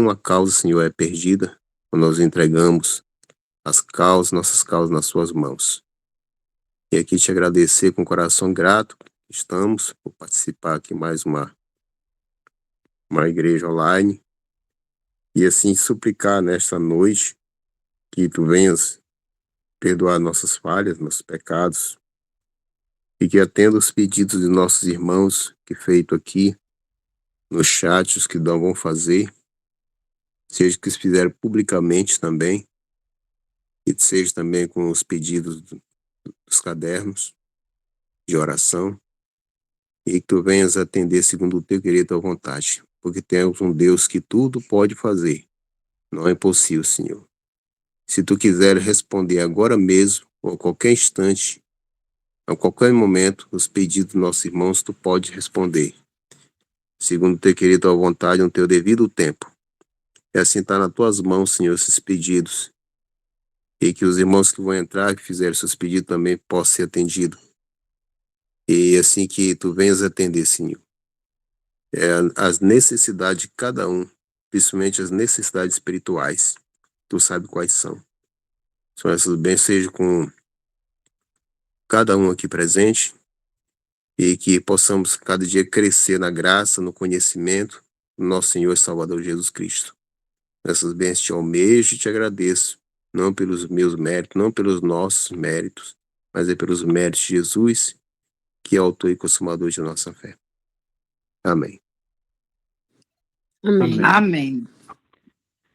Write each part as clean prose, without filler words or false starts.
nenhuma causa, Senhor, é perdida, quando nós entregamos nossas causas nas suas mãos. E aqui te agradecer com o coração grato, estamos por participar aqui mais uma igreja online, e assim suplicar nesta noite que tu venhas perdoar nossas falhas, nossos pecados, e que atenda os pedidos de nossos irmãos que feito aqui no chat, os que não vão fazer, seja que se fizeram publicamente também, e seja também com os pedidos dos cadernos de oração, e que tu venhas atender segundo o teu querer e tua vontade, porque temos um Deus que tudo pode fazer, não é impossível, Senhor. Se tu quiser responder agora mesmo, ou a qualquer instante, a qualquer momento, os pedidos dos nossos irmãos, tu pode responder, segundo o teu querer e tua vontade, no teu devido tempo. E assim está nas tuas mãos, Senhor, esses pedidos, e que os irmãos que vão entrar, que fizeram seus pedidos também possam ser atendidos. E assim que tu venhas atender, Senhor, as necessidades de cada um, principalmente as necessidades espirituais, tu sabe quais são. São essas bênçãos, seja com cada um aqui presente, e que possamos cada dia crescer na graça, no conhecimento do nosso Senhor e Salvador Jesus Cristo. Essas bênçãos te almejo e te agradeço, não pelos meus méritos, não pelos nossos méritos, mas é pelos méritos de Jesus, que é autor e consumador de nossa fé. Amém. Amém. Amém.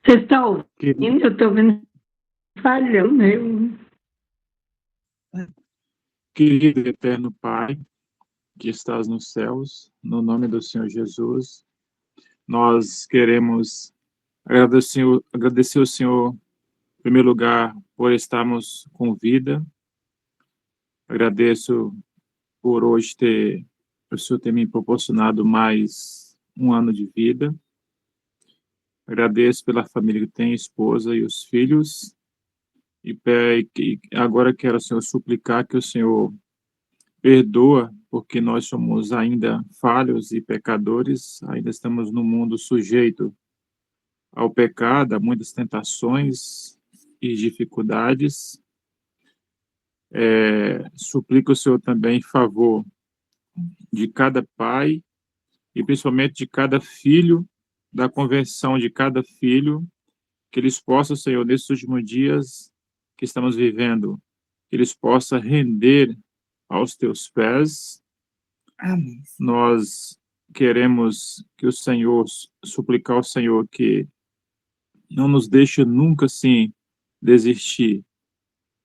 Vocês estão ouvindo? Eu estou ouvindo falhando, né? Querido e eterno Pai, que estás nos céus, no nome do Senhor Jesus, nós queremos agradecer ao Senhor, em primeiro lugar, por estarmos com vida. Agradeço por hoje o Senhor ter me proporcionado mais um ano de vida. Agradeço pela família que tem, a esposa e os filhos. E agora quero, Senhor, suplicar que o Senhor perdoa, porque nós somos ainda falhos e pecadores, ainda estamos no mundo sujeito ao pecado, a muitas tentações e dificuldades. Suplico o Senhor também em favor de cada pai e principalmente de cada filho, da conversão de cada filho, que eles possam, Senhor, nesses últimos dias que estamos vivendo, que eles possam render aos teus pés. Amém. Nós queremos que o Senhor, suplicar ao Senhor que não nos deixe nunca, assim, desistir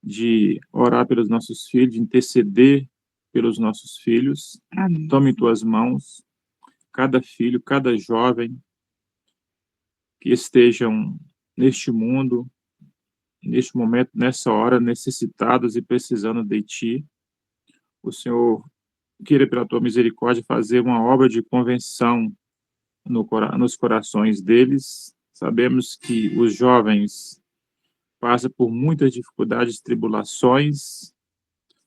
de orar pelos nossos filhos, de interceder pelos nossos filhos. Amém. Tome em tuas mãos cada filho, cada jovem que estejam neste mundo, neste momento, nessa hora, necessitados e precisando de Ti. O Senhor queira, pela Tua misericórdia, fazer uma obra de convenção nos corações deles. Sabemos que os jovens passam por muitas dificuldades e tribulações,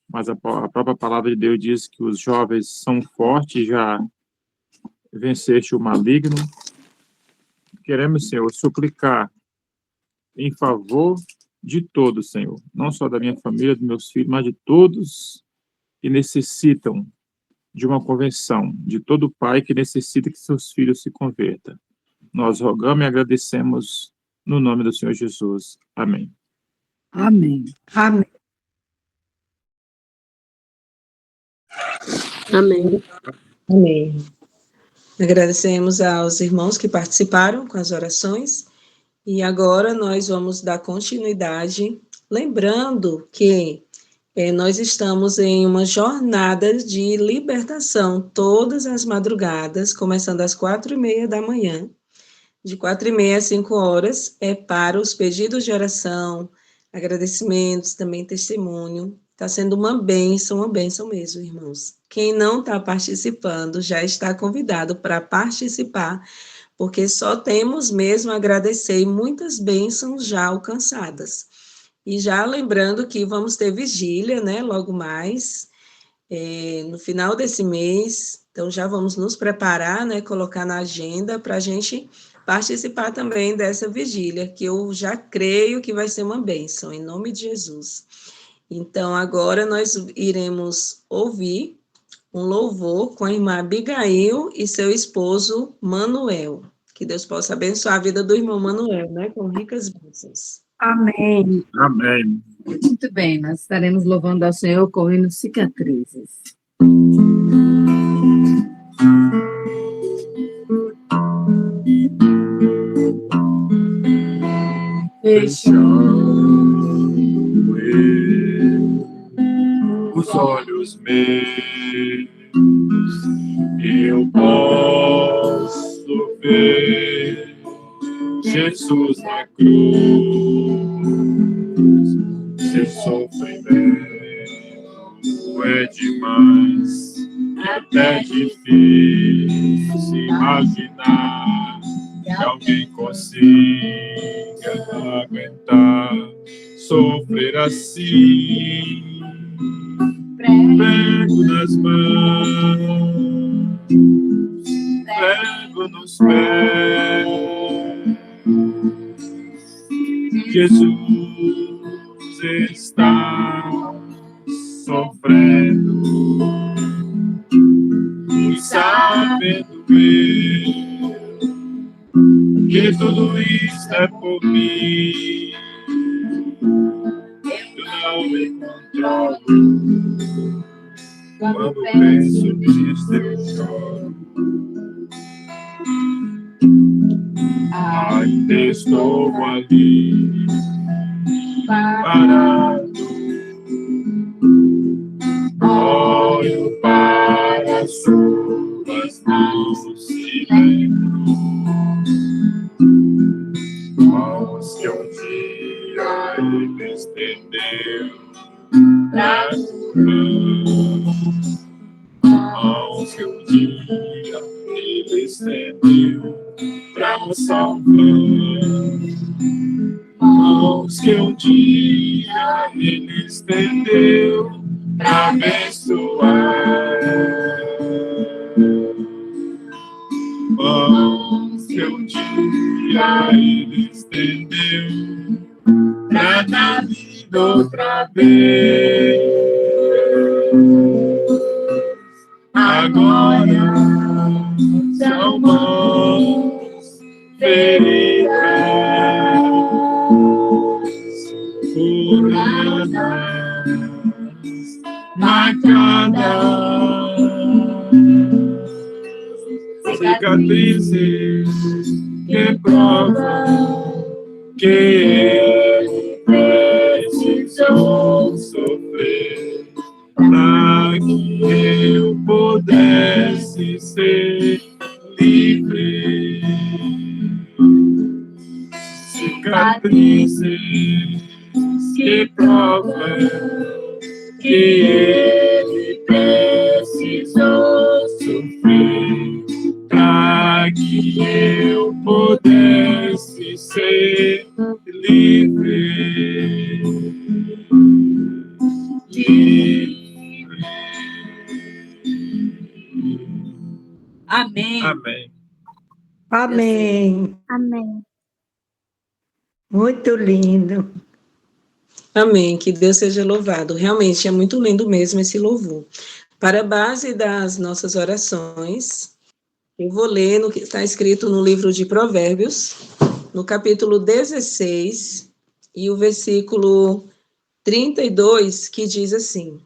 mas a própria palavra de Deus diz que os jovens são fortes, já venceste o maligno. Queremos, Senhor, suplicar em favor de todos, Senhor, não só da minha família, dos meus filhos, mas de todos que necessitam de uma conversão, de todo pai que necessita que seus filhos se convertam. Nós rogamos e agradecemos no nome do Senhor Jesus. Amém. Amém. Amém. Amém. Amém. Agradecemos aos irmãos que participaram com as orações e agora nós vamos dar continuidade, lembrando que nós estamos em uma jornada de libertação todas as madrugadas, começando às 4h30 da manhã, de 4h30 às 5h, para os pedidos de oração, agradecimentos, também testemunho. Está sendo uma bênção mesmo, irmãos. Quem não está participando já está convidado para participar, porque só temos mesmo a agradecer e muitas bênçãos já alcançadas. E já lembrando que vamos ter vigília, né, logo mais, no final desse mês, então já vamos nos preparar, né, colocar na agenda para a gente participar também dessa vigília, que eu já creio que vai ser uma bênção, em nome de Jesus. Então, agora nós iremos ouvir um louvor com a irmã Abigail e seu esposo Manuel. Que Deus possa abençoar a vida do irmão Manuel, né, com ricas bênçãos. Amém. Amém. Muito bem, nós estaremos louvando ao Senhor com o hino Cicatrizes. Fechando os olhos meus, eu posso ver Jesus na cruz. Seu sofrimento é demais, é até difícil imaginar que alguém consiga aguentar sofrer assim. Prego nas mãos, prego nos pés, Jesus está sofrendo e sabendo eu que tudo isso é por mim. Eu não me controlo. Quando penso nisso eu choro. Ainda estou ali, parado. Olho para as suas mãos e lembro mãos que um dia ele estendeu pra curar. Mãos que um dia ele estendeu pra salvar. Mãos que um dia ele estendeu pra abençoar. Mãos que um dia ele estendeu pra dar vida outra vez. Agora são mãos feridas, curadas, marcadas, cicatrizes que provam que ele precisou sofrer para que eu pudesse ser livre. Cicatrizes que provam que ele precisou sofrer para que eu pudesse ser livre. Livre. Amém. Amém. Amém. Amém. Muito lindo. Amém, que Deus seja louvado. Realmente é muito lindo mesmo esse louvor. Para a base das nossas orações, eu vou ler no que está escrito no livro de Provérbios, no capítulo 16, e o versículo 32, que diz assim: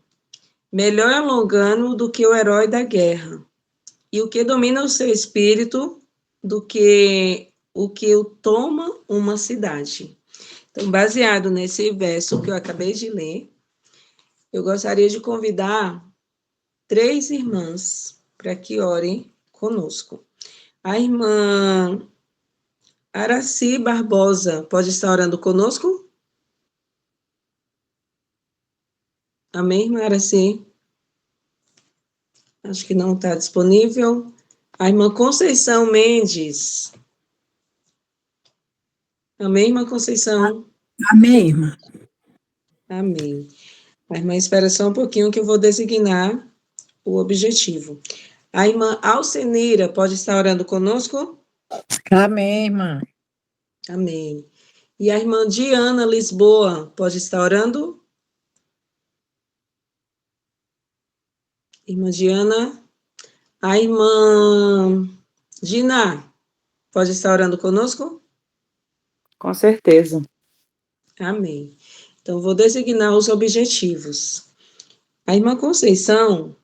melhor é o longano do que o herói da guerra, e o que domina o seu espírito do que o toma uma cidade. Então, baseado nesse verso que eu acabei de ler, eu gostaria de convidar 3 irmãs para que orem conosco. A irmã Araci Barbosa pode estar orando conosco? Amém, irmã Araci? Acho que não está disponível. A irmã Conceição Mendes. Amém, irmã Conceição? Amém, irmã. Amém. A irmã espera só um pouquinho que eu vou designar o objetivo. A irmã Alcenira pode estar orando conosco? Amém, irmã. Amém. E a irmã Diana Lisboa, pode estar orando? Irmã Diana. A irmã Gina, pode estar orando conosco? Com certeza. Amém. Então, vou designar os objetivos. A irmã Conceição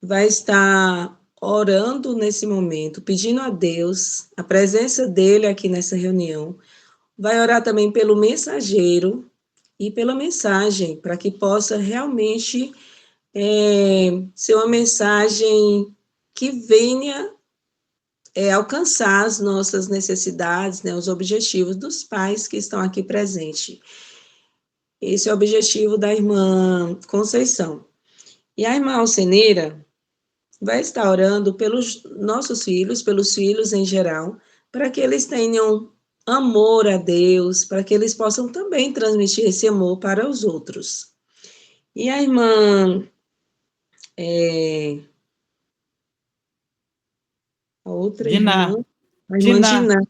vai estar orando nesse momento, pedindo a Deus a presença dele aqui nessa reunião. Vai orar também pelo mensageiro e pela mensagem, para que possa realmente ser uma mensagem que venha alcançar as nossas necessidades, né, os objetivos dos pais que estão aqui presentes. Esse é o objetivo da irmã Conceição. E a irmã Alceneira vai estar orando pelos nossos filhos, pelos filhos em geral, para que eles tenham amor a Deus, para que eles possam também transmitir esse amor para os outros. E a irmã a outra Diná. irmã, a irmã Diná. Diná.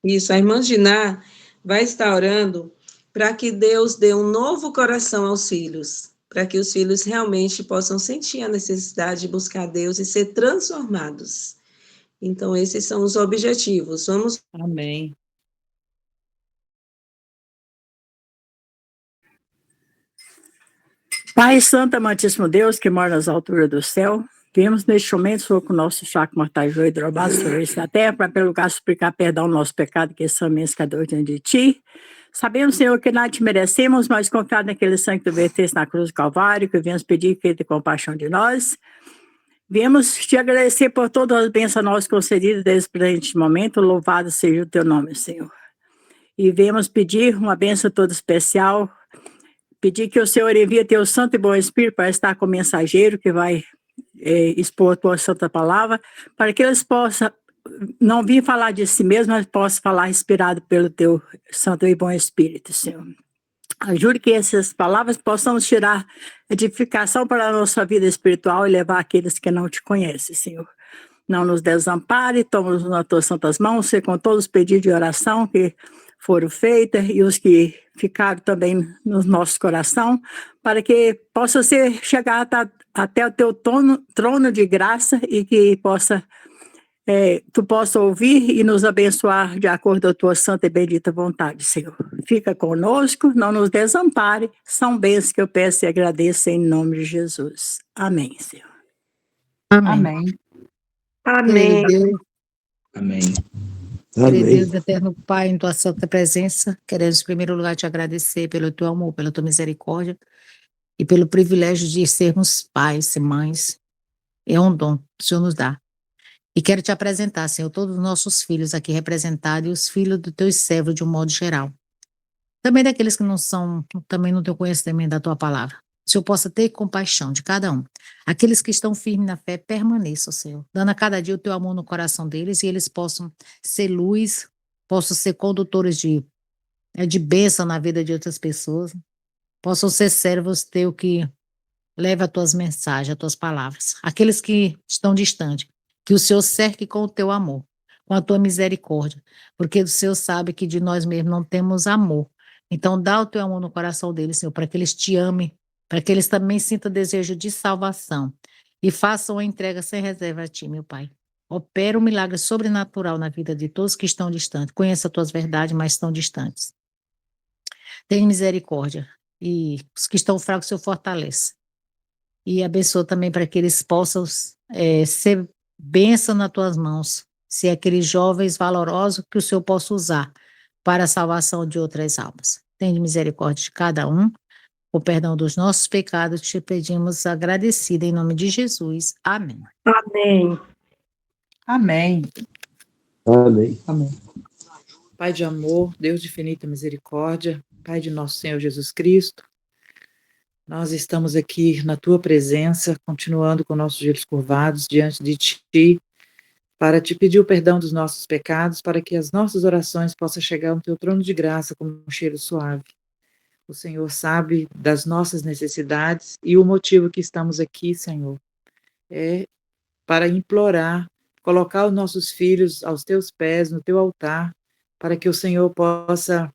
Isso, a irmã Diná vai estar orando para que Deus dê um novo coração aos filhos, para que os filhos realmente possam sentir a necessidade de buscar Deus e ser transformados. Então, esses são os objetivos. Vamos. Amém. Pai Santo, amantíssimo Deus, que mora nas alturas do céu, viemos neste momento, Senhor, com o nosso chaco mortajou e drobado, Senhor, isso na terra, para pelo lugar suplicar perdão ao nosso pecado, que são pescadores diante de Ti. Sabemos, Senhor, que nada te merecemos, mas confiado naquele sangue que tu verteste na cruz do Calvário, que viemos pedir que tenha compaixão de nós. Viemos te agradecer por todas as bênçãos nós concedidas desde o presente momento, louvado seja o teu nome, Senhor. E viemos pedir uma bênção toda especial, pedir que o Senhor envie teu santo e bom Espírito para estar com o mensageiro que vai expor a tua santa palavra, para que eles possam não vir falar de si mesmo, mas possam falar inspirado pelo teu santo e bom Espírito, Senhor. Ajude que essas palavras possam tirar edificação para a nossa vida espiritual e levar aqueles que não te conhecem, Senhor. Não nos desampare, toma-nos nas tuas santas mãos, ser com todos os pedidos de oração que foram feitos e os que ficaram também no nosso coração, para que possa chegar até o teu trono de graça e que tu possa ouvir e nos abençoar de acordo com a tua santa e bendita vontade, Senhor. Fica conosco, não nos desampare, são bênçãos que eu peço e agradeço em nome de Jesus. Amém, Senhor. Amém. Amém. Querido Deus, Amém. querido Deus, eterno Pai, em tua santa presença, queremos em primeiro lugar te agradecer pelo teu amor, pela tua misericórdia e pelo privilégio de sermos pais e mães. É um dom que o Senhor nos dá. E quero te apresentar, Senhor, todos os nossos filhos aqui representados e os filhos dos teus servos de um modo geral. Também daqueles que também não têm conhecimento da tua palavra. O Senhor possa ter compaixão de cada um. Aqueles que estão firmes na fé, permaneçam, Senhor, dando a cada dia o teu amor no coração deles e eles possam ser luz, possam ser condutores de bênção na vida de outras pessoas, possam ser servos teus que levam as tuas mensagens, as tuas palavras. Aqueles que estão distantes, que o Senhor cerque com o teu amor, com a tua misericórdia, porque o Senhor sabe que de nós mesmos não temos amor. Então dá o teu amor no coração deles, Senhor, para que eles te amem, para que eles também sintam desejo de salvação e façam a entrega sem reserva a ti, meu Pai. Opera um milagre sobrenatural na vida de todos que estão distantes. Conheça as tuas verdades, mas estão distantes. Tenha misericórdia. E os que estão fracos, o Senhor fortalece. E abençoa também para que eles possam ser bênção nas tuas mãos. Se aqueles jovens valorosos que o Senhor possa usar para a salvação de outras almas. Tenha misericórdia de cada um. O perdão dos nossos pecados, te pedimos agradecida em nome de Jesus. Amém. Amém. Amém. Amém. Amém. Pai de amor, Deus de infinita misericórdia, Pai de nosso Senhor Jesus Cristo, nós estamos aqui na tua presença, continuando com nossos joelhos curvados diante de ti, para te pedir o perdão dos nossos pecados, para que as nossas orações possam chegar ao teu trono de graça como um cheiro suave. O Senhor sabe das nossas necessidades e o motivo que estamos aqui, Senhor, é para implorar colocar os nossos filhos aos teus pés, no teu altar, para que o Senhor possa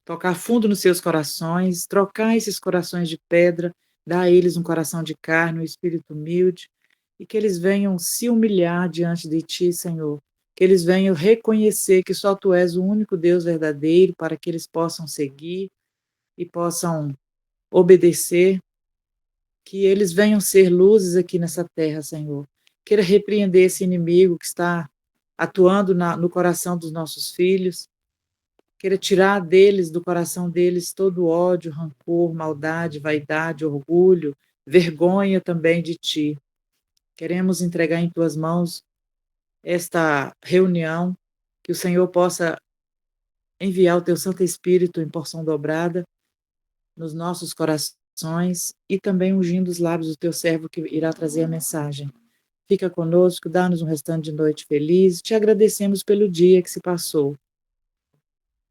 tocar fundo nos seus corações, trocar esses corações de pedra, dar a eles um coração de carne, um espírito humilde, e que eles venham se humilhar diante de ti, Senhor. Que eles venham reconhecer que só tu és o único Deus verdadeiro, para que eles possam seguir e possam obedecer. Que eles venham ser luzes aqui nessa terra, Senhor. Queira repreender esse inimigo que está atuando no coração dos nossos filhos. Queira tirar deles, do coração deles, todo ódio, rancor, maldade, vaidade, orgulho, vergonha também de ti. Queremos entregar em tuas mãos esta reunião, que o Senhor possa enviar o teu Santo Espírito em porção dobrada nos nossos corações e também ungindo os lábios do teu servo que irá trazer a mensagem. Fica conosco, dá-nos um restante de noite feliz. Te agradecemos pelo dia que se passou.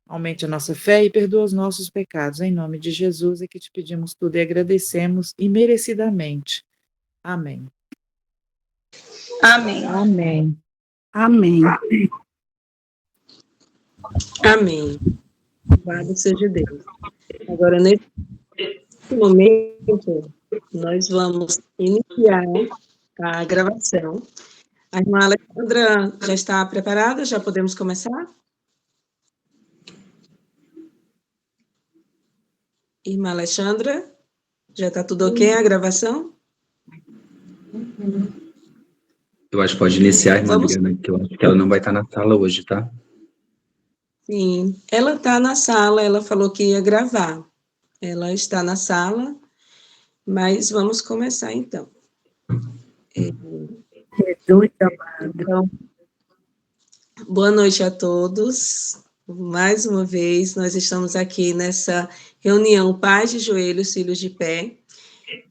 Aumente a nossa fé e perdoa os nossos pecados. Em nome de Jesus é que te pedimos tudo e agradecemos imerecidamente. Amém. Amém. Amém. Amém. Amém. Louvado seja Deus. Agora, nesse momento, nós vamos iniciar a gravação. A irmã Alexandra já está preparada? Já podemos começar? Irmã Alexandra, já está tudo ok a gravação? Eu acho que pode iniciar, irmã Adriana, que eu acho que ela não vai estar na sala hoje, tá? Sim, ela está na sala, ela falou que ia gravar. Ela está na sala, mas vamos começar então. Então, boa noite a todos. Mais uma vez, nós estamos aqui nessa reunião Pais de Joelhos, Filhos de Pé,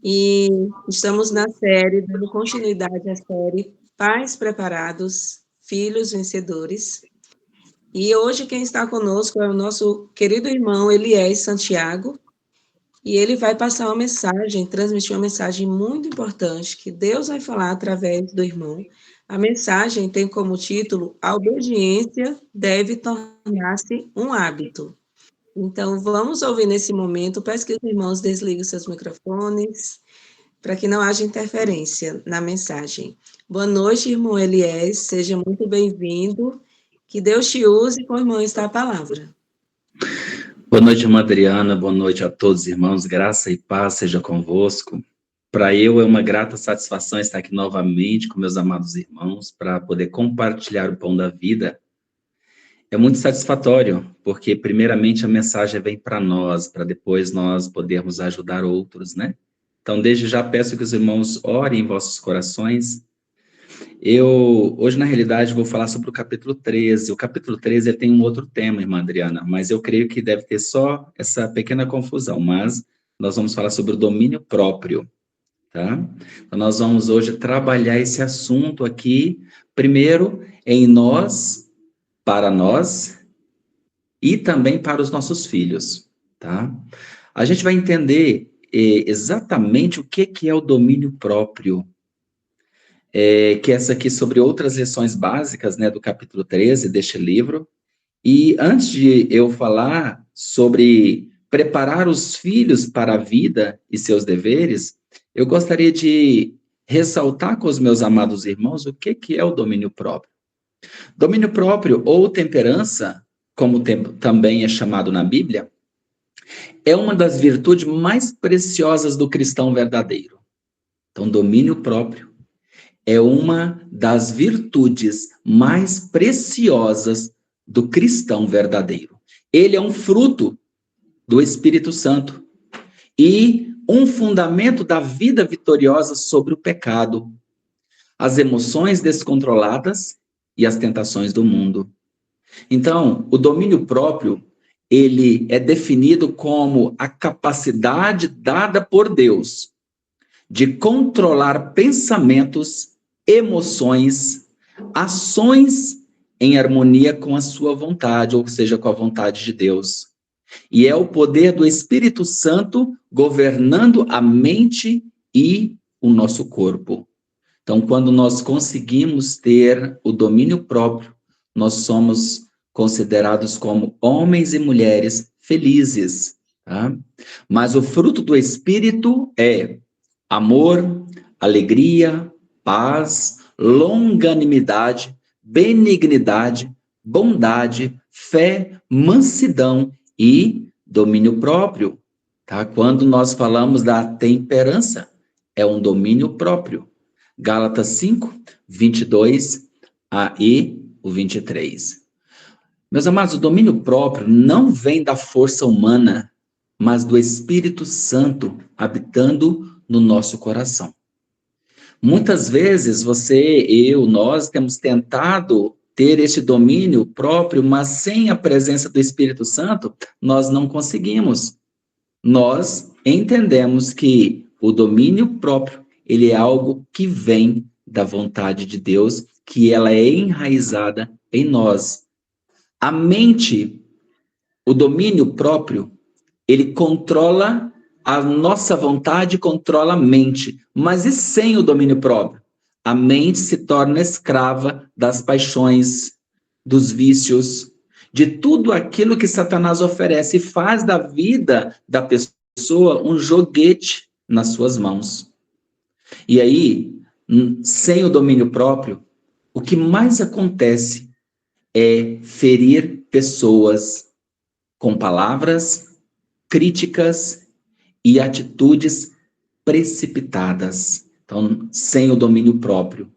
e estamos na série, dando continuidade à série Pais Preparados, Filhos Vencedores. E hoje quem está conosco é o nosso querido irmão Eliés Santiago, e ele vai passar uma mensagem, transmitir uma mensagem muito importante, que Deus vai falar através do irmão. A mensagem tem como título: A obediência deve tornar-se um hábito. Então, vamos ouvir nesse momento. Peço que os irmãos desliguem seus microfones, para que não haja interferência na mensagem. Boa noite, irmão Eliés, seja muito bem-vindo. Que Deus te use, com o irmão está a palavra. Boa noite, irmã Adriana, boa noite a todos, irmãos, graça e paz seja convosco. Para eu é uma grata satisfação estar aqui novamente com meus amados irmãos, para poder compartilhar o pão da vida. É muito satisfatório, porque primeiramente a mensagem vem para nós, para depois nós podermos ajudar outros, né? Então, desde já peço que os irmãos orem em vossos corações. Hoje, na realidade, vou falar sobre o capítulo 13. O capítulo 13 ele tem um outro tema, irmã Adriana, mas eu creio que deve ter só essa pequena confusão, mas nós vamos falar sobre o domínio próprio, tá? Então, nós vamos hoje trabalhar esse assunto aqui, primeiro, em nós, para nós, e também para os nossos filhos, tá? A gente vai entender exatamente o que é o domínio próprio, que essa aqui sobre outras lições básicas, né, do capítulo 13 deste livro. E antes de eu falar sobre preparar os filhos para a vida e seus deveres, eu gostaria de ressaltar com os meus amados irmãos o que é o domínio próprio. Domínio próprio, ou temperança, como também é chamado na Bíblia, é uma das virtudes mais preciosas do cristão verdadeiro. Então, domínio próprio é uma das virtudes mais preciosas do cristão verdadeiro. Ele é um fruto do Espírito Santo e um fundamento da vida vitoriosa sobre o pecado, as emoções descontroladas e as tentações do mundo. Então, o domínio próprio, ele é definido como a capacidade dada por Deus de controlar pensamentos, emoções, ações em harmonia com a sua vontade, ou seja, com a vontade de Deus. E é o poder do Espírito Santo governando a mente e o nosso corpo. Então, quando nós conseguimos ter o domínio próprio, nós somos considerados como homens e mulheres felizes, tá? Mas o fruto do Espírito é amor, alegria, paz, longanimidade, benignidade, bondade, fé, mansidão e domínio próprio, tá? Quando nós falamos da temperança, é um domínio próprio. Gálatas 5, 22 e o 23. Meus amados, o domínio próprio não vem da força humana, mas do Espírito Santo habitando no nosso coração. Muitas vezes você, eu, nós temos tentado ter este domínio próprio, mas sem a presença do Espírito Santo, nós não conseguimos. Nós entendemos que o domínio próprio, ele é algo que vem da vontade de Deus, que ela é enraizada em nós. A mente, o domínio próprio, ele controla a nossa vontade, controla a mente. Mas e sem o domínio próprio? A mente se torna escrava das paixões, dos vícios, de tudo aquilo que Satanás oferece e faz da vida da pessoa um joguete nas suas mãos. E aí, sem o domínio próprio, o que mais acontece é ferir pessoas com palavras, críticas e atitudes precipitadas. Então, sem o domínio próprio.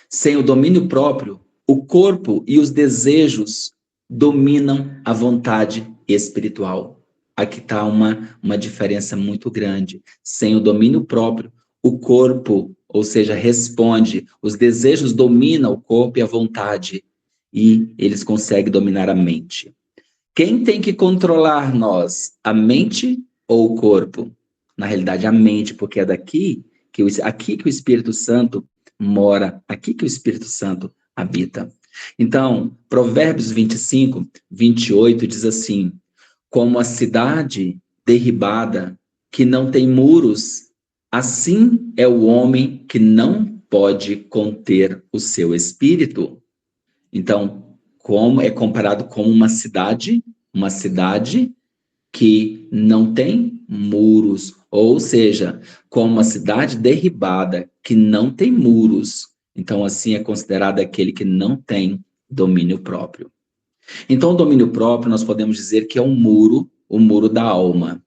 Sem o domínio próprio, o corpo e os desejos dominam a vontade espiritual. Aqui está uma diferença muito grande. Sem o domínio próprio, o corpo, ou seja, responde, os desejos dominam o corpo e a vontade, e eles conseguem dominar a mente. Quem tem que controlar nós? A mente ou o corpo? Na realidade, a mente, porque é aqui que o Espírito Santo mora, aqui que o Espírito Santo habita. Então, Provérbios 25, 28 diz assim: como a cidade derribada que não tem muros, assim é o homem que não pode conter o seu espírito. Então, como é comparado com uma cidade que não tem muros, ou seja, como uma cidade derribada que não tem muros. Então, assim é considerado aquele que não tem domínio próprio. Então, o domínio próprio, nós podemos dizer que é o muro da alma.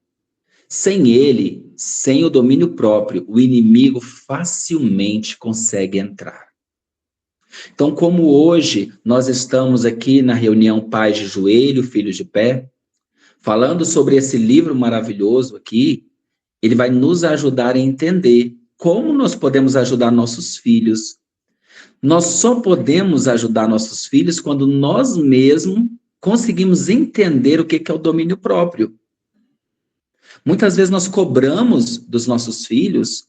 Sem ele, sem o domínio próprio, o inimigo facilmente consegue entrar. Então, como hoje nós estamos aqui na reunião Pais de Joelho, Filhos de Pé, falando sobre esse livro maravilhoso aqui, ele vai nos ajudar a entender como nós podemos ajudar nossos filhos. Nós só podemos ajudar nossos filhos quando nós mesmos conseguimos entender o que é o domínio próprio. Muitas vezes nós cobramos dos nossos filhos.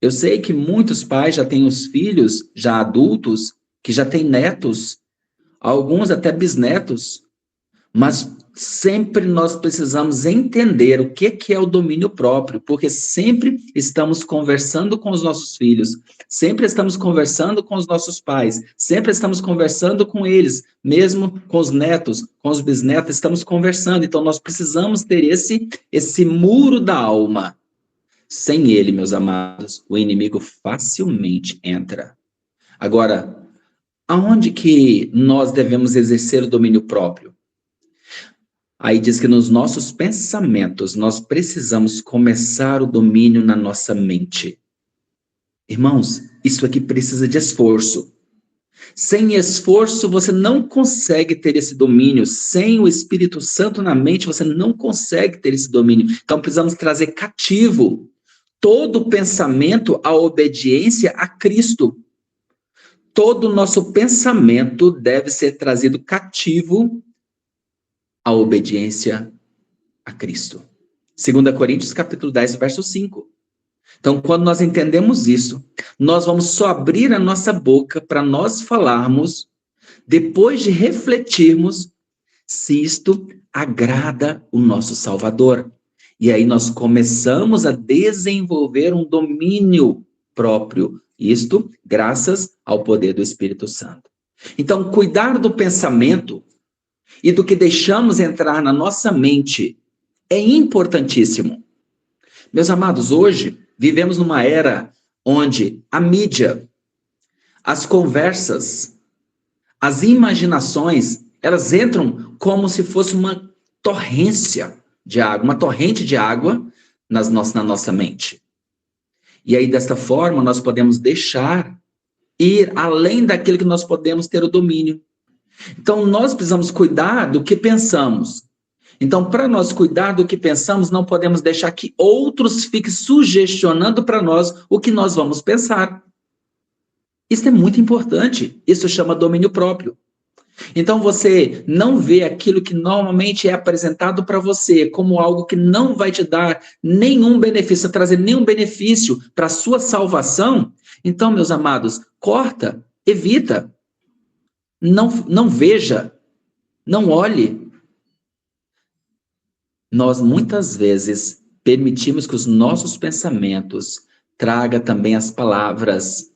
Eu sei que muitos pais já têm os filhos já adultos, que já têm netos, alguns até bisnetos, mas sempre nós precisamos entender o que é o domínio próprio, porque sempre estamos conversando com os nossos filhos, sempre estamos conversando com os nossos pais, sempre estamos conversando com eles, mesmo com os netos, com os bisnetos, estamos conversando. Então, nós precisamos ter esse muro da alma. Sem ele, meus amados, o inimigo facilmente entra. Agora, aonde que nós devemos exercer o domínio próprio? Aí diz que nos nossos pensamentos nós precisamos começar o domínio na nossa mente. Irmãos, isso aqui precisa de esforço. Sem esforço você não consegue ter esse domínio. Sem o Espírito Santo na mente você não consegue ter esse domínio. Então precisamos trazer cativo todo pensamento à obediência a Cristo. Todo o nosso pensamento deve ser trazido cativo à obediência a Cristo. 2 Coríntios, capítulo 10, verso 5. Então, quando nós entendemos isso, nós vamos só abrir a nossa boca para nós falarmos, depois de refletirmos se isto agrada o nosso Salvador. E aí nós começamos a desenvolver um domínio próprio Isto graças ao poder do Espírito Santo. Então, cuidar do pensamento e do que deixamos entrar na nossa mente é importantíssimo. Meus amados, hoje vivemos numa era onde a mídia, as conversas, as imaginações, elas entram como se fosse uma torrência de água, uma torrente de água na nossa mente. E aí, desta forma, nós podemos deixar ir além daquilo que nós podemos ter o domínio. Então, nós precisamos cuidar do que pensamos. Então, para nós cuidar do que pensamos, não podemos deixar que outros fiquem sugestionando para nós o que nós vamos pensar. Isso é muito importante. Isso chama domínio próprio. Então, você não vê aquilo que normalmente é apresentado para você como algo que não vai te dar nenhum benefício, trazer nenhum benefício para a sua salvação. Então, meus amados, corta, evita, não veja, não olhe. Nós, muitas vezes, permitimos que os nossos pensamentos tragam também as palavras.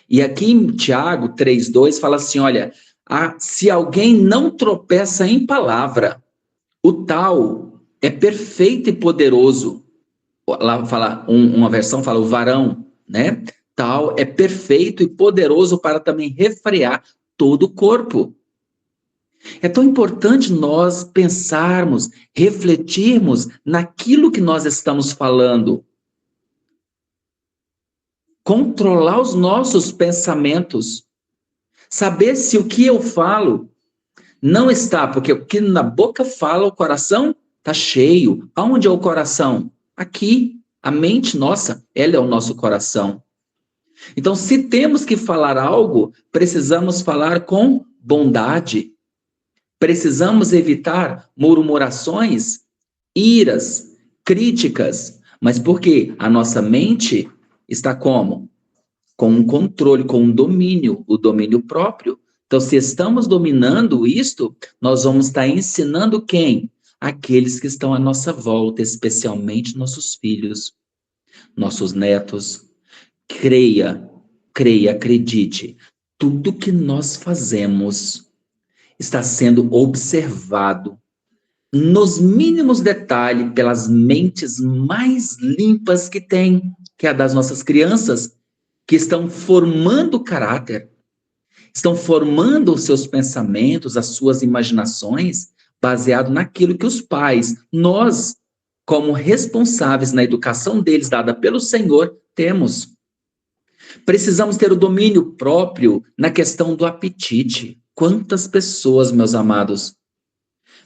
E aqui em Tiago 3:2 fala assim, olha, se alguém não tropeça em palavra, o tal é perfeito e poderoso. Lá fala, uma versão fala o varão, né? Tal é perfeito e poderoso para também refrear todo o corpo. É tão importante nós pensarmos, refletirmos naquilo que nós estamos falando. Controlar os nossos pensamentos. Saber se o que eu falo não está, porque o que na boca fala, o coração está cheio. Aonde é o coração? Aqui. A mente nossa, ela é o nosso coração. Então, se temos que falar algo, precisamos falar com bondade. Precisamos evitar murmurações, iras, críticas. Mas por quê? A nossa mente está como? Com um controle, com um domínio, o domínio próprio. Então, se estamos dominando isto, nós vamos estar ensinando quem? Aqueles que estão à nossa volta, especialmente nossos filhos, nossos netos. Creia, acredite, tudo que nós fazemos está sendo observado nos mínimos detalhes pelas mentes mais limpas que tem, que é a das nossas crianças, que estão formando o caráter, estão formando os seus pensamentos, as suas imaginações, baseado naquilo que os pais, nós, como responsáveis na educação deles, dada pelo Senhor, temos. Precisamos ter o domínio próprio na questão do apetite. Quantas pessoas, meus amados,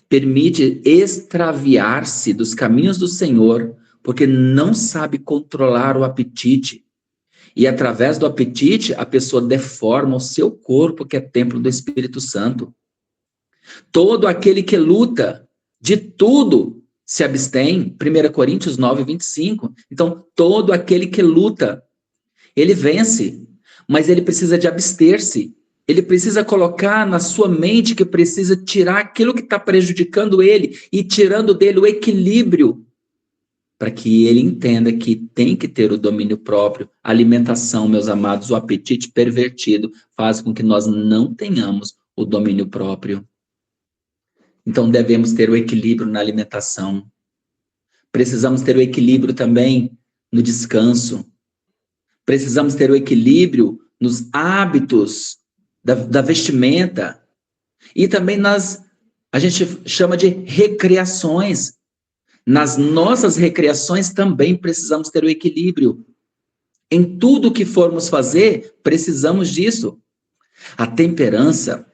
permite extraviar-se dos caminhos do Senhor, porque não sabe controlar o apetite. E através do apetite, a pessoa deforma o seu corpo, que é templo do Espírito Santo. Todo aquele que luta, de tudo se abstém. 1 Coríntios 9:25. Então, todo aquele que luta, ele vence. Mas ele precisa de abster-se. Ele precisa colocar na sua mente que precisa tirar aquilo que está prejudicando ele e tirando dele o equilíbrio, para que ele entenda que tem que ter o domínio próprio. A alimentação, meus amados, o apetite pervertido faz com que nós não tenhamos o domínio próprio. Então, devemos ter o equilíbrio na alimentação. Precisamos ter o equilíbrio também no descanso. Precisamos ter o equilíbrio nos hábitos da vestimenta. E também a gente chama de recreações. Nas nossas recreações também precisamos ter o equilíbrio. Em tudo que formos fazer, precisamos disso. A temperança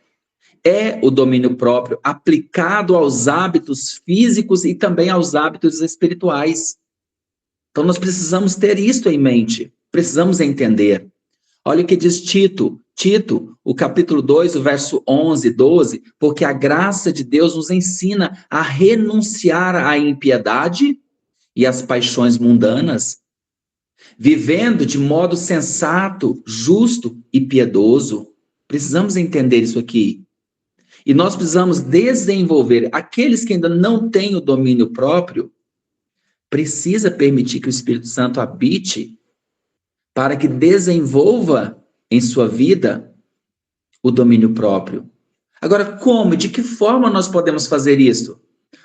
é o domínio próprio aplicado aos hábitos físicos e também aos hábitos espirituais. Então, nós precisamos ter isso em mente. Precisamos entender. Olha o que diz Tito, o capítulo 2, o verso 11, 12, porque a graça de Deus nos ensina a renunciar à impiedade e às paixões mundanas, vivendo de modo sensato, justo e piedoso. Precisamos entender isso aqui. E nós precisamos desenvolver. Aqueles que ainda não têm o domínio próprio, precisa permitir que o Espírito Santo habite para que desenvolva em sua vida o domínio próprio. Agora, como? De que forma nós podemos fazer isso?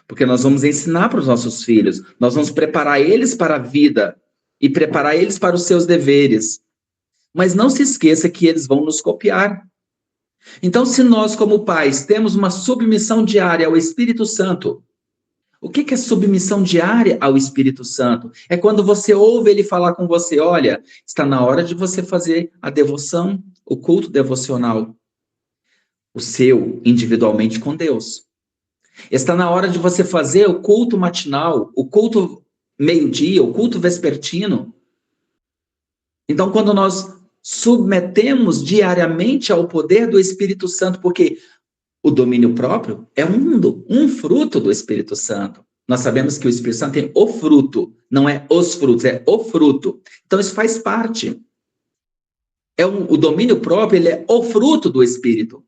Porque nós vamos ensinar para os nossos filhos, nós vamos preparar eles para a vida e preparar eles para os seus deveres. Mas não se esqueça que eles vão nos copiar. Então, se nós, como pais, temos uma submissão diária ao Espírito Santo, o que é submissão diária ao Espírito Santo? É quando você ouve ele falar com você, olha, está na hora de você fazer a devoção, o culto devocional, o seu, individualmente com Deus. Está na hora de você fazer o culto matinal, o culto meio-dia, o culto vespertino. Então, quando nós submetemos diariamente ao poder do Espírito Santo, porque o domínio próprio é um fruto do Espírito Santo. Nós sabemos que o Espírito Santo tem o fruto, não é os frutos, é o fruto. Então, isso faz parte. O domínio próprio, ele é o fruto do Espírito.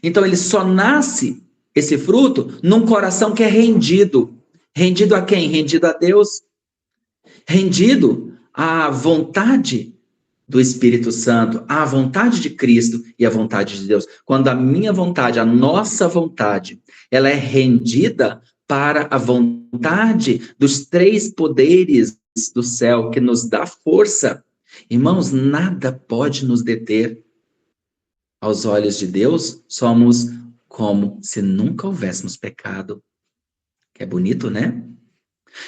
Então, ele só nasce, esse fruto, num coração que é rendido. Rendido a quem? Rendido a Deus. Rendido à vontade do Espírito Santo, à vontade de Cristo e à vontade de Deus. Quando a minha vontade, a nossa vontade, ela é rendida para a vontade dos três poderes do céu, que nos dá força. Irmãos, nada pode nos deter. Aos olhos de Deus, somos como se nunca houvéssemos pecado. Que é bonito, né?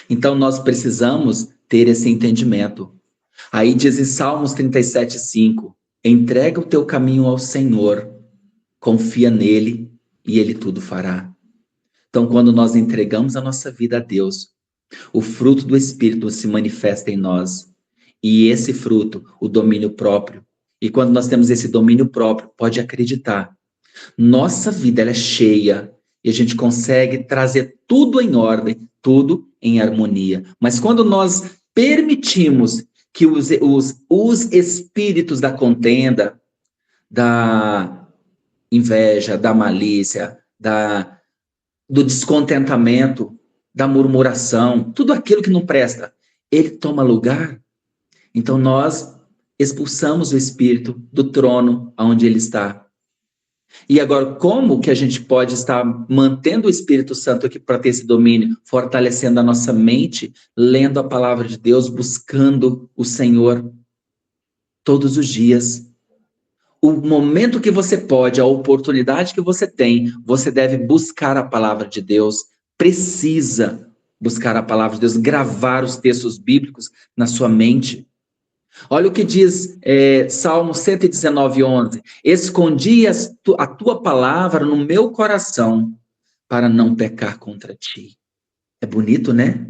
Então, nós precisamos ter esse entendimento. Aí diz em Salmos 37:5, entrega o teu caminho ao Senhor, confia nele e ele tudo fará. Então, quando nós entregamos a nossa vida a Deus, o fruto do Espírito se manifesta em nós. E esse fruto, o domínio próprio. E quando nós temos esse domínio próprio, pode acreditar, nossa vida ela é cheia e a gente consegue trazer tudo em ordem, tudo em harmonia. Mas quando nós permitimos que os espíritos da contenda, da inveja, da malícia, do descontentamento, da murmuração, tudo aquilo que não presta, ele toma lugar, então nós expulsamos o espírito do trono onde ele está. E agora, como que a gente pode estar mantendo o Espírito Santo aqui para ter esse domínio, fortalecendo a nossa mente, lendo a palavra de Deus, buscando o Senhor todos os dias. O momento que você pode, a oportunidade que você tem, você deve buscar a palavra de Deus, precisa buscar a palavra de Deus, gravar os textos bíblicos na sua mente. Olha o que diz Salmo 119:11. Escondi a tua palavra no meu coração para não pecar contra ti. É bonito, né?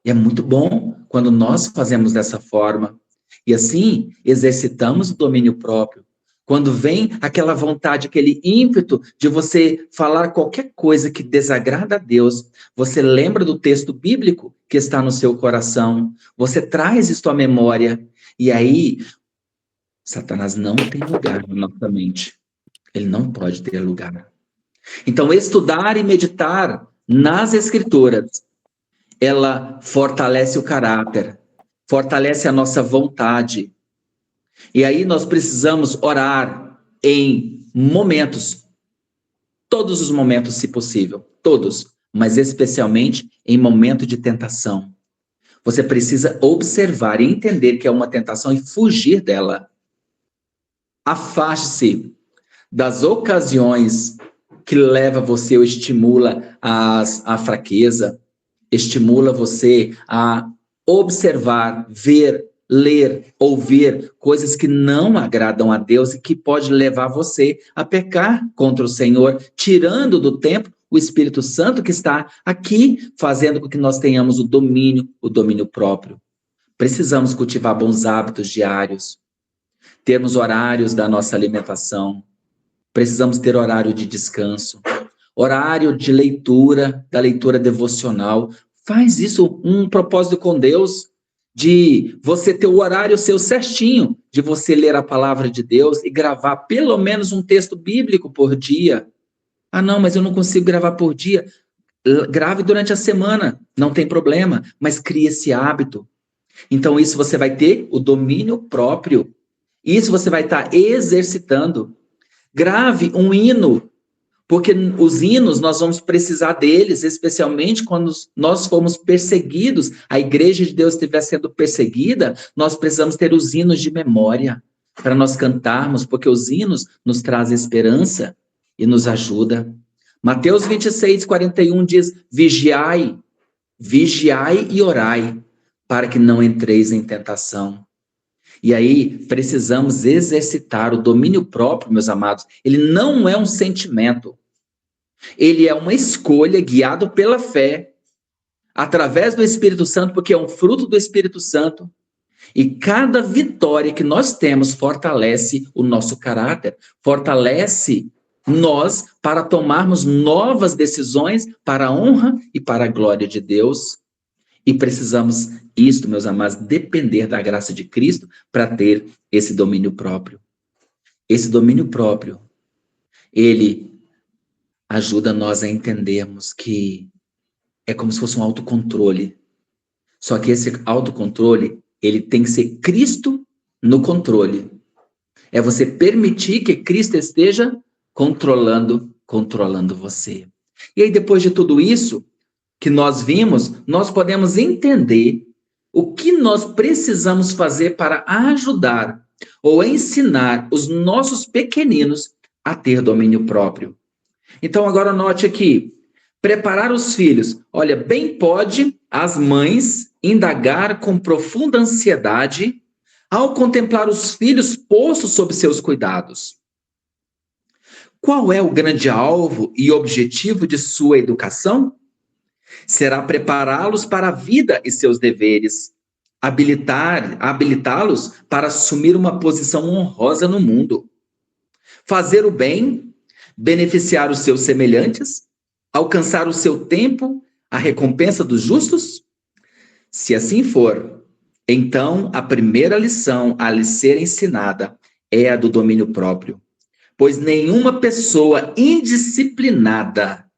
E é muito bom quando nós fazemos dessa forma. E assim, exercitamos o domínio próprio. Quando vem aquela vontade, aquele ímpeto de você falar qualquer coisa que desagrada a Deus, você lembra do texto bíblico que está no seu coração, você traz isso à memória, e aí, Satanás não tem lugar na nossa mente. Ele não pode ter lugar. Então, estudar e meditar nas Escrituras, ela fortalece o caráter, fortalece a nossa vontade. E aí nós precisamos orar em momentos, todos os momentos, se possível, todos, mas especialmente em momento de tentação. Você precisa observar e entender que é uma tentação e fugir dela. Afaste-se das ocasiões que leva você ou estimula a fraqueza, estimula você a observar, ver, ler, ouvir coisas que não agradam a Deus e que pode levar você a pecar contra o Senhor, tirando do tempo o Espírito Santo que está aqui, fazendo com que nós tenhamos o domínio próprio. Precisamos cultivar bons hábitos diários, termos horários da nossa alimentação, precisamos ter horário de descanso, horário de leitura, da leitura devocional. Faz isso um propósito com Deus, de você ter o horário seu certinho, de você ler a palavra de Deus e gravar pelo menos um texto bíblico por dia. Ah, não, mas eu não consigo gravar por dia. Grave durante a semana, não tem problema, mas crie esse hábito. Então, isso você vai ter o domínio próprio. Isso você vai estar exercitando. Grave um hino, porque os hinos nós vamos precisar deles, especialmente quando nós fomos perseguidos, a igreja de Deus estiver sendo perseguida, nós precisamos ter os hinos de memória para nós cantarmos, porque os hinos nos trazem esperança e nos ajuda. Mateus 26:41 diz: vigiai e orai, para que não entreis em tentação. E aí, precisamos exercitar o domínio próprio, meus amados. Ele não é um sentimento. Ele é uma escolha guiado pela fé, através do Espírito Santo, porque é um fruto do Espírito Santo. E cada vitória que nós temos fortalece o nosso caráter, fortalece nós para tomarmos novas decisões para a honra e para a glória de Deus. E precisamos, isto, meus amados, depender da graça de Cristo para ter esse domínio próprio. Esse domínio próprio, ele ajuda nós a entendermos que é como se fosse um autocontrole. Só que esse autocontrole, ele tem que ser Cristo no controle. É você permitir que Cristo esteja controlando você. E aí, depois de tudo isso que nós vimos, nós podemos entender o que nós precisamos fazer para ajudar ou ensinar os nossos pequeninos a ter domínio próprio. Então, agora note aqui, preparar os filhos. Olha, bem pode as mães indagar com profunda ansiedade ao contemplar os filhos postos sob seus cuidados. Qual é o grande alvo e objetivo de sua educação? Será prepará-los para a vida e seus deveres, habilitá-los para assumir uma posição honrosa no mundo, fazer o bem, beneficiar os seus semelhantes, alcançar o seu tempo, a recompensa dos justos? Se assim for, então a primeira lição a lhe ser ensinada é a do domínio próprio, pois nenhuma pessoa indisciplinada,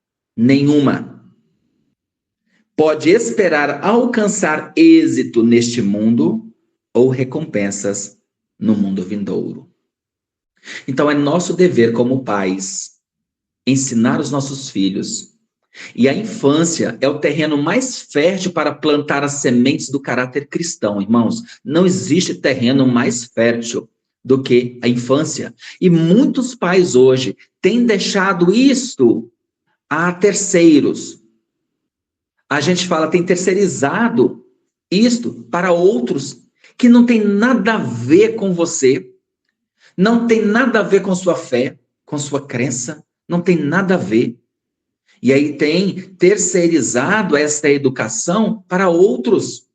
pode esperar alcançar êxito neste mundo ou recompensas no mundo vindouro. Então é nosso dever como pais ensinar os nossos filhos. E a infância é o terreno mais fértil para plantar as sementes do caráter cristão, irmãos. Não existe terreno mais fértil do que a infância. E muitos pais hoje têm deixado isto a terceiros. A gente fala, tem terceirizado isto para outros que não tem nada a ver com você, não tem nada a ver com sua fé, com sua crença, não tem nada a ver. E aí tem terceirizado esta educação para outros.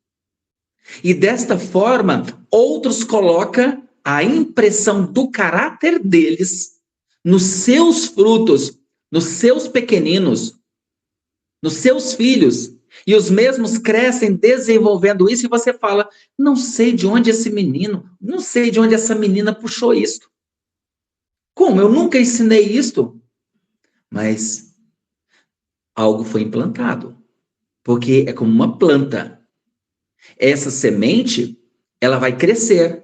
E desta forma, outros colocam a impressão do caráter deles nos seus frutos, nos seus pequeninos, nos seus filhos, e os mesmos crescem desenvolvendo isso, e você fala, não sei de onde esse menino, não sei de onde essa menina puxou isto. Como? Eu nunca ensinei isto. Mas algo foi implantado, porque é como uma planta. Essa semente, ela vai crescer.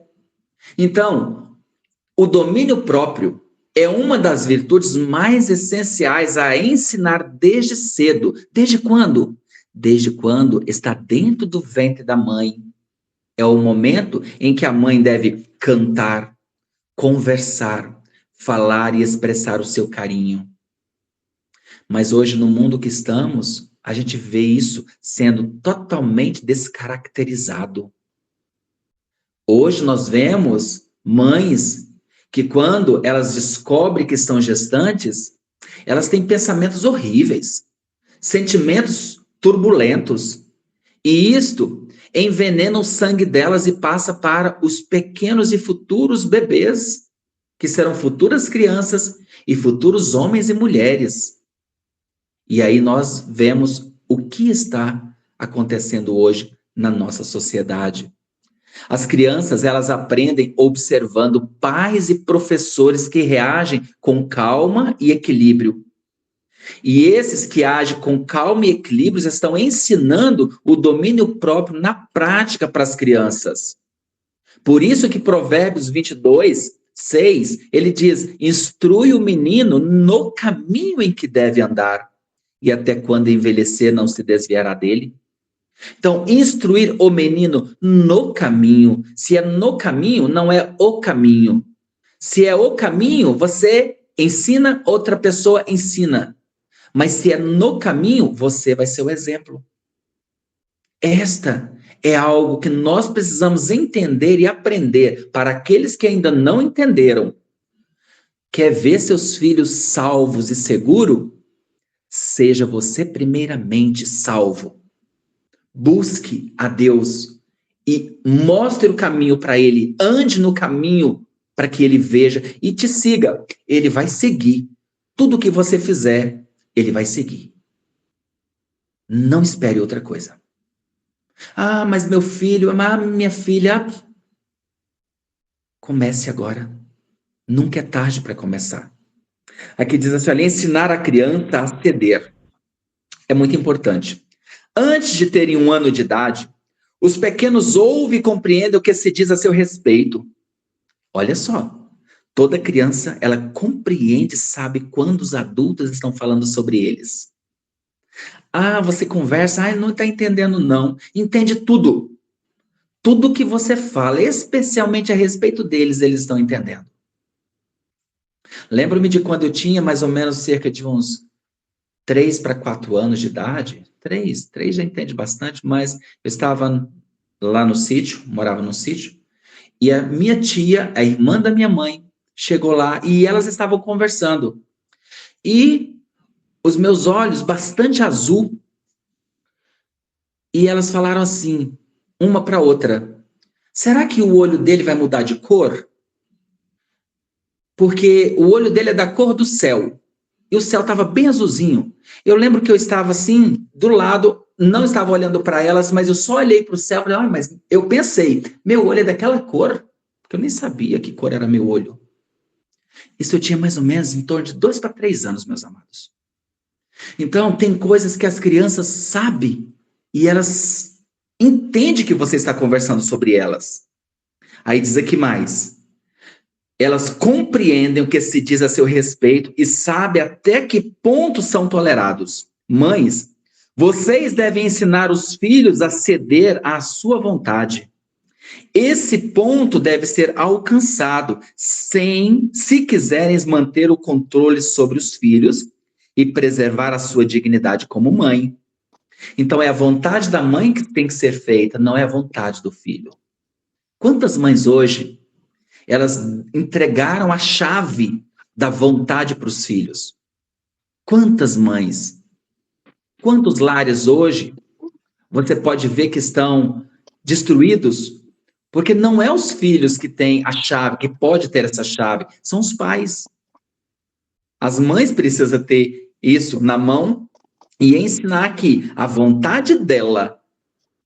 Então, o domínio próprio é uma das virtudes mais essenciais a ensinar desde cedo. Desde quando? Desde quando está dentro do ventre da mãe. É o momento em que a mãe deve cantar, conversar, falar e expressar o seu carinho. Mas hoje, no mundo que estamos, a gente vê isso sendo totalmente descaracterizado. Hoje nós vemos mães que quando elas descobrem que estão gestantes, elas têm pensamentos horríveis, sentimentos turbulentos, e isto envenena o sangue delas e passa para os pequenos e futuros bebês, que serão futuras crianças e futuros homens e mulheres. E aí nós vemos o que está acontecendo hoje na nossa sociedade. As crianças, elas aprendem observando pais e professores que reagem com calma e equilíbrio. E esses que agem com calma e equilíbrio estão ensinando o domínio próprio na prática para as crianças. Por isso que Provérbios 22:6, ele diz: instrui o menino no caminho em que deve andar, e até quando envelhecer não se desviará dele. Então, instruir o menino no caminho. Se é no caminho, não é o caminho. Se é o caminho, você ensina, outra pessoa ensina. Mas se é no caminho, você vai ser o exemplo. Esta é algo que nós precisamos entender e aprender. Para aqueles que ainda não entenderam, quer ver seus filhos salvos e seguros? Seja você primeiramente salvo. Busque a Deus e mostre o caminho para ele. Ande no caminho para que ele veja e te siga. Ele vai seguir. Tudo que você fizer, ele vai seguir. Não espere outra coisa. Ah, mas meu filho, minha filha. Comece agora. Nunca é tarde para começar. Aqui diz assim, olha, ensinar a criança a ceder. É muito importante. Antes de terem 1 ano de idade, os pequenos ouvem e compreendem o que se diz a seu respeito. Olha só, toda criança, ela compreende e sabe quando os adultos estão falando sobre eles. Ah, você conversa, não está entendendo não. Entende tudo. Tudo que você fala, especialmente a respeito deles, eles estão entendendo. Lembro-me de quando eu tinha mais ou menos cerca de uns 3 para 4 anos de idade. 3 já entende bastante, mas eu estava lá no sítio, morava no sítio, e a minha tia, a irmã da minha mãe, chegou lá e elas estavam conversando. E os meus olhos bastante azul, e elas falaram assim, uma para outra, será que o olho dele vai mudar de cor? Porque o olho dele é da cor do céu. E o céu estava bem azulzinho. Eu lembro que eu estava assim, do lado, não estava olhando para elas, mas eu só olhei para o céu e falei, mas eu pensei, meu olho é daquela cor? Porque eu nem sabia que cor era meu olho. Isso eu tinha mais ou menos em torno de 2 para 3 anos, meus amados. Então, tem coisas que as crianças sabem e elas entendem que você está conversando sobre elas. Aí diz aqui mais. Elas compreendem o que se diz a seu respeito e sabem até que ponto são tolerados. Mães, vocês devem ensinar os filhos a ceder à sua vontade. Esse ponto deve ser alcançado se quiserem manter o controle sobre os filhos e preservar a sua dignidade como mãe. Então, é a vontade da mãe que tem que ser feita, não é a vontade do filho. Quantas mães hoje elas entregaram a chave da vontade para os filhos? Quantas mães? Quantos lares hoje você pode ver que estão destruídos? Porque não é os filhos que têm a chave, que pode ter essa chave, são os pais. As mães precisam ter isso na mão e ensinar que a vontade dela,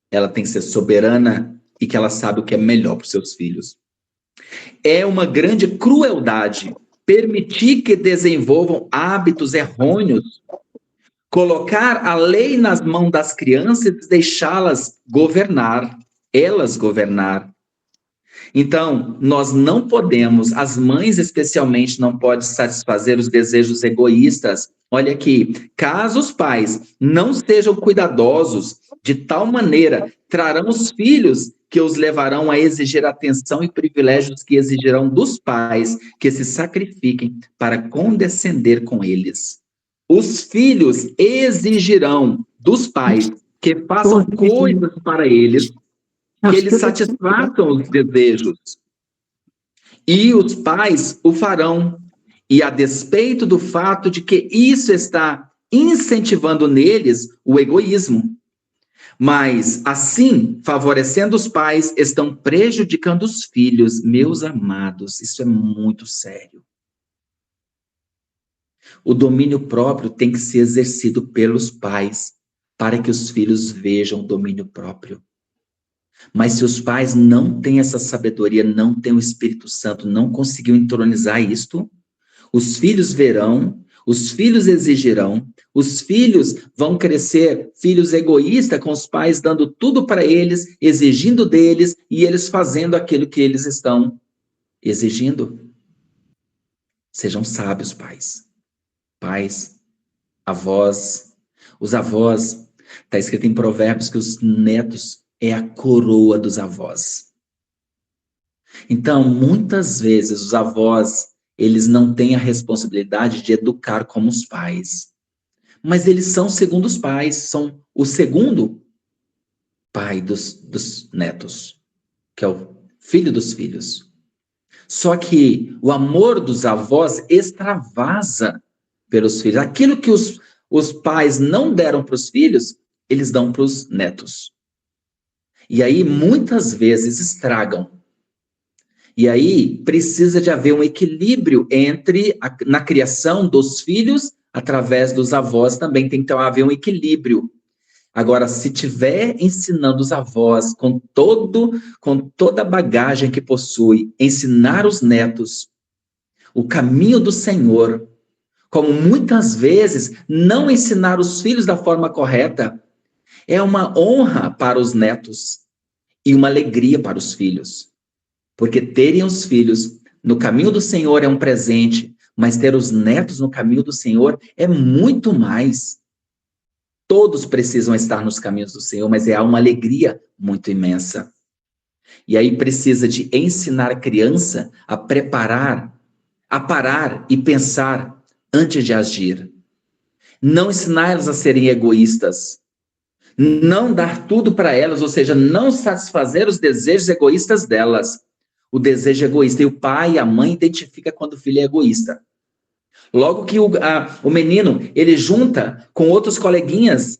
ela tem que ser soberana e que ela sabe o que é melhor para os seus filhos. É uma grande crueldade permitir que desenvolvam hábitos errôneos, colocar a lei nas mãos das crianças e deixá-las governar, elas governar. Então, nós não podemos, as mães especialmente não podem satisfazer os desejos egoístas. Olha aqui, caso os pais não sejam cuidadosos, de tal maneira trarão os filhos que os levarão a exigir atenção e privilégios que exigirão dos pais que se sacrifiquem para condescender com eles. Os filhos exigirão dos pais que façam coisas para eles, que eles satisfaçam os desejos. E os pais o farão. E a despeito do fato de que isso está incentivando neles o egoísmo. Mas, assim, favorecendo os pais, estão prejudicando os filhos. Meus amados, isso é muito sério. O domínio próprio tem que ser exercido pelos pais, para que os filhos vejam o domínio próprio. Mas se os pais não têm essa sabedoria, não têm o Espírito Santo, não conseguiu entronizar isto, os filhos verão, Os filhos exigirão, os filhos vão crescer, filhos egoístas, com os pais dando tudo para eles, exigindo deles, e eles fazendo aquilo que eles estão exigindo. Sejam sábios, pais. Pais, avós. Os avós, está escrito em Provérbios que os netos é a coroa dos avós. Então, muitas vezes, os avós, eles não têm a responsabilidade de educar como os pais. Mas eles são segundos pais, são o segundo pai dos netos, que é o filho dos filhos. Só que o amor dos avós extravasa pelos filhos. Aquilo que os pais não deram para os filhos, eles dão para os netos. E aí, muitas vezes, estragam. E aí, precisa de haver um equilíbrio na criação dos filhos, através dos avós também tem que haver um equilíbrio. Agora, se tiver ensinando os avós com toda a bagagem que possui, ensinar os netos o caminho do Senhor, como muitas vezes não ensinar os filhos da forma correta, é uma honra para os netos e uma alegria para os filhos. Porque terem os filhos no caminho do Senhor é um presente, mas ter os netos no caminho do Senhor é muito mais. Todos precisam estar nos caminhos do Senhor, mas é uma alegria muito imensa. E aí precisa de ensinar a criança a preparar, a parar e pensar antes de agir. Não ensinar elas a serem egoístas. Não dar tudo para elas, ou seja, não satisfazer os desejos egoístas delas. O desejo egoísta. E o pai e a mãe identificam quando o filho é egoísta. Logo que o menino, ele junta com outros coleguinhas,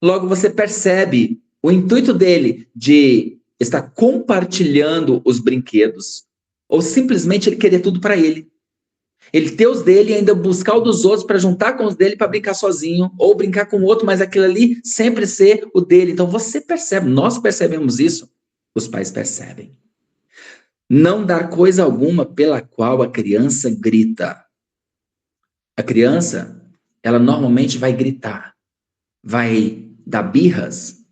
logo você percebe o intuito dele de estar compartilhando os brinquedos, ou simplesmente ele querer tudo para ele. Ele ter os dele e ainda buscar o dos outros para juntar com os dele para brincar sozinho, ou brincar com o outro, mas aquilo ali sempre ser o dele. Então você percebe, nós percebemos isso, os pais percebem. Não dar coisa alguma pela qual a criança grita. A criança, ela normalmente vai gritar, vai dar birras,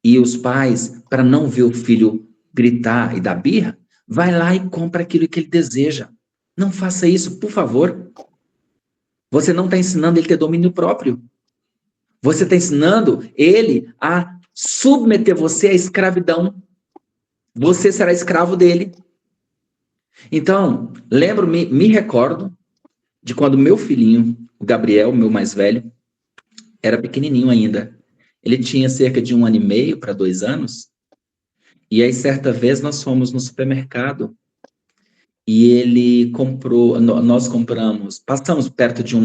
e os pais, para não ver o filho gritar e dar birra, vai lá e compra aquilo que ele deseja. Não faça isso, por favor. Você não está ensinando ele a ter domínio próprio. Você está ensinando ele a submeter você à escravidão. Você será escravo dele. Então, me recordo de quando meu filhinho, o Gabriel, meu mais velho, era pequenininho ainda. Ele tinha cerca de 1 ano e meio para 2 anos. E aí, certa vez, nós fomos no supermercado e ele comprou, nós compramos, passamos perto de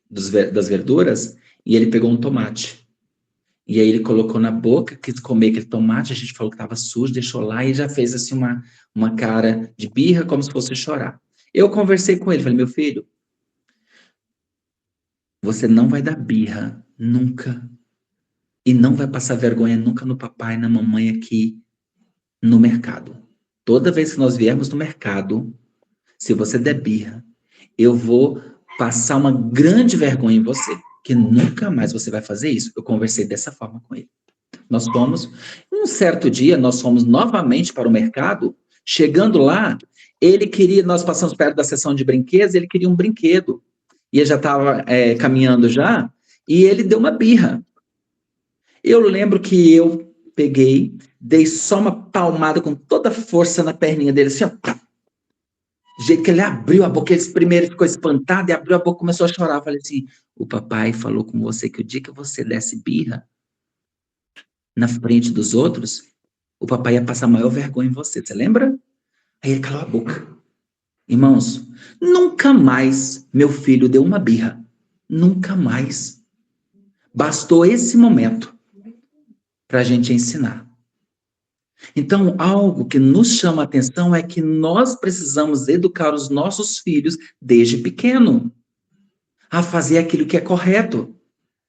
das verduras e ele pegou um tomate. E aí ele colocou na boca, quis comer aquele tomate, a gente falou que estava sujo, deixou lá e já fez assim uma cara de birra, como se fosse chorar. Eu conversei com ele, falei, meu filho, você não vai dar birra, nunca. E não vai passar vergonha nunca no papai e na mamãe aqui no mercado. Toda vez que nós viermos no mercado, se você der birra, eu vou passar uma grande vergonha em você, que nunca mais você vai fazer isso. Eu conversei dessa forma com ele. Nós fomos, um certo dia, nós fomos novamente para o mercado, chegando lá, nós passamos perto da seção de brinquedos, ele queria um brinquedo. E ele já estava caminhando já, e ele deu uma birra. Eu lembro que eu peguei, dei só uma palmada com toda a força na perninha dele, assim, ó. Do jeito que ele abriu a boca, ele primeiro ficou espantado, e abriu a boca e começou a chorar. Eu falei assim, o papai falou com você que o dia que você desse birra na frente dos outros, o papai ia passar maior vergonha em você, você lembra? Aí ele calou a boca. Irmãos, nunca mais meu filho deu uma birra. Nunca mais. Bastou esse momento para a gente ensinar. Então, algo que nos chama a atenção é que nós precisamos educar os nossos filhos desde pequeno a fazer aquilo que é correto,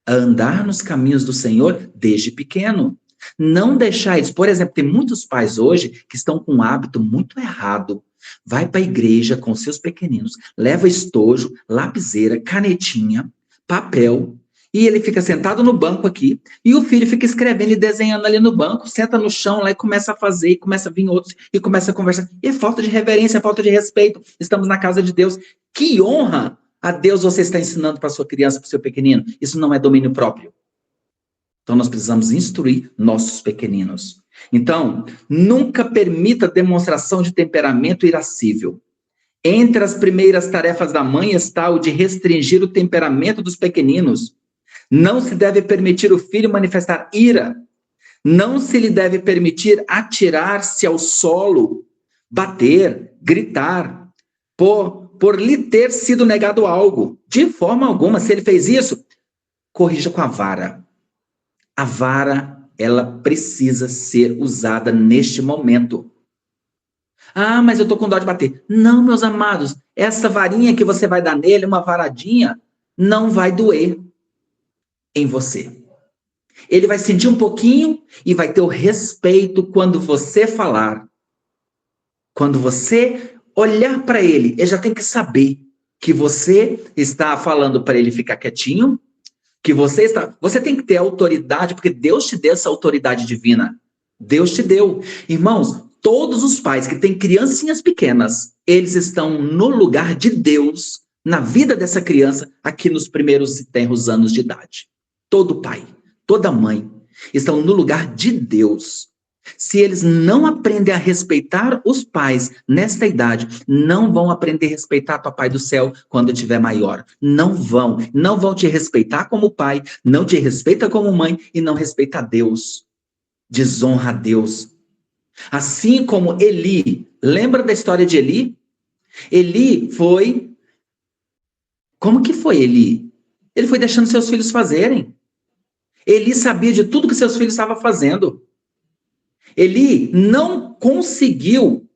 a andar nos caminhos do Senhor desde pequeno. Não deixar eles, por exemplo, tem muitos pais hoje que estão com um hábito muito errado vai para a igreja com seus pequeninos, leva estojo, lapiseira, canetinha, papel, e ele fica sentado no banco aqui, e o filho fica escrevendo e desenhando ali no banco, senta no chão lá e começa a fazer, e começa a vir outros, e começa a conversar. E é falta de reverência, é falta de respeito. Estamos na casa de Deus. Que honra a Deus você está ensinando para sua criança, para o seu pequenino. Isso não é domínio próprio. Então nós precisamos instruir nossos pequeninos. Então, nunca permita demonstração de temperamento irascível. Entre as primeiras tarefas da mãe está o de restringir o temperamento dos pequeninos. Não se deve permitir o filho manifestar ira. Não se lhe deve permitir atirar-se ao solo, bater, gritar, por lhe ter sido negado algo. De forma alguma, se ele fez isso, corrija com a vara. A vara, ela precisa ser usada neste momento. Ah, mas eu estou com dó de bater. Não, meus amados, essa varinha que você vai dar nele, uma varadinha, não vai doer em você. Ele vai sentir um pouquinho e vai ter o respeito quando você falar. Quando você olhar para ele, ele já tem que saber que você está falando para ele ficar quietinho, que você tem que ter autoridade, porque Deus te deu essa autoridade divina. Deus te deu. Irmãos, todos os pais que têm criancinhas pequenas, eles estão no lugar de Deus, na vida dessa criança, aqui nos primeiros e tenros anos de idade. Todo pai, toda mãe, estão no lugar de Deus. Se eles não aprendem a respeitar os pais nesta idade, não vão aprender a respeitar Papai do Céu quando estiver maior. Não vão te respeitar como pai, não te respeita como mãe e não respeita a Deus. Desonra a Deus. Assim como Eli, lembra da história de Eli? Eli foi... Como que foi Eli? Ele foi deixando seus filhos fazerem. Eli sabia de tudo que seus filhos estavam fazendo. Eli não conseguiu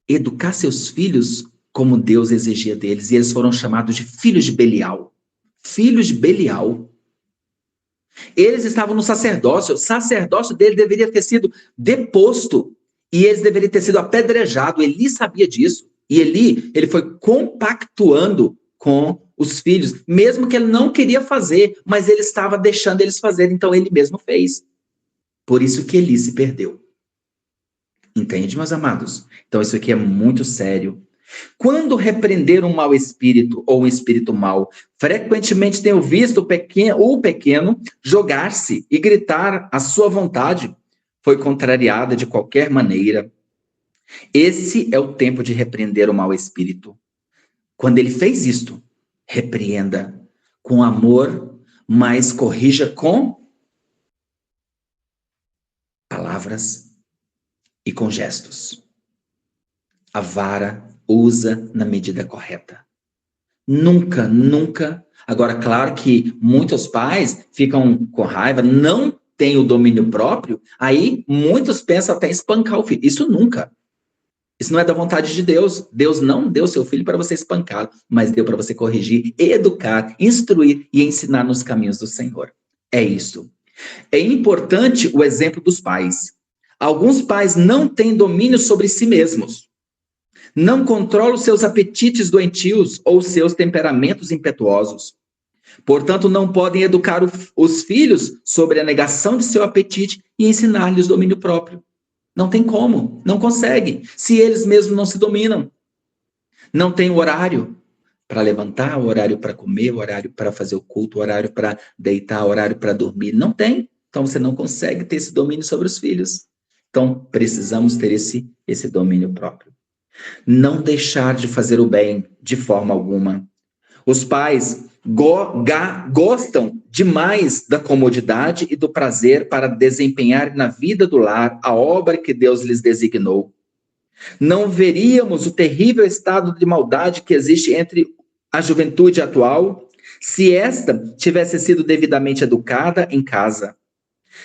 educar seus filhos como Deus exigia deles. E eles foram chamados de filhos de Belial. Filhos de Belial. Eles estavam no sacerdócio. O sacerdócio dele deveria ter sido deposto. E eles deveriam ter sido apedrejados. Eli sabia disso. E Eli, ele foi compactuando com os filhos, mesmo que ele não queria fazer, mas ele estava deixando eles fazerem, então ele mesmo fez. Por isso que Eli se perdeu. Entende, meus amados? Então isso aqui é muito sério. Quando repreender um mau espírito ou um espírito mau, frequentemente tenho visto o pequeno jogar-se e gritar a sua vontade foi contrariada de qualquer maneira. Esse é o tempo de repreender o mau espírito. Quando ele fez isto, repreenda com amor, mas corrija com palavras e com gestos. A vara usa na medida correta. Nunca. Agora, claro que muitos pais ficam com raiva, não têm o domínio próprio, aí muitos pensam até em espancar o filho. Isso nunca. Isso não é da vontade de Deus. Deus não deu seu filho para você espancá-lo, mas deu para você corrigir, educar, instruir e ensinar nos caminhos do Senhor. É isso. É importante o exemplo dos pais. Alguns pais não têm domínio sobre si mesmos. Não controlam seus apetites doentios ou seus temperamentos impetuosos. Portanto, não podem educar os filhos sobre a negação de seu apetite e ensinar-lhes domínio próprio. Não tem como, não conseguem, se eles mesmos não se dominam. Não tem horário para levantar, horário para comer, horário para fazer o culto, horário para deitar, horário para dormir. Não tem. Então você não consegue ter esse domínio sobre os filhos. Então precisamos ter esse domínio próprio. Não deixar de fazer o bem de forma alguma. Os pais gostam demais da comodidade e do prazer para desempenhar na vida do lar a obra que Deus lhes designou. Não veríamos o terrível estado de maldade que existe entre a juventude atual se esta tivesse sido devidamente educada em casa.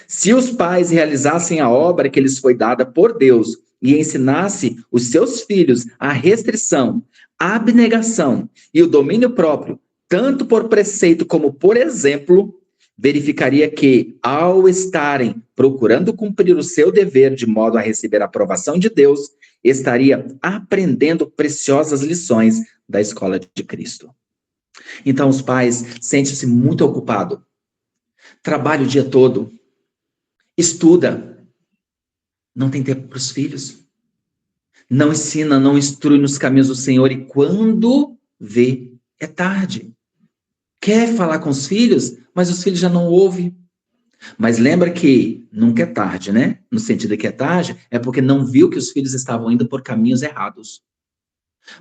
Se os pais realizassem a obra que lhes foi dada por Deus e ensinasse os seus filhos a restrição, a abnegação e o domínio próprio, tanto por preceito como por exemplo, verificaria que, ao estarem procurando cumprir o seu dever de modo a receber a aprovação de Deus, estaria aprendendo preciosas lições da escola de Cristo. Então, os pais sentem-se muito ocupados. Trabalha o dia todo. Estuda. Não tem tempo para os filhos. Não ensina, não instrui nos caminhos do Senhor. E quando vê, é tarde. Quer falar com os filhos, mas os filhos já não ouvem. Mas lembra que nunca é tarde, né? No sentido de que é tarde, é porque não viu que os filhos estavam indo por caminhos errados.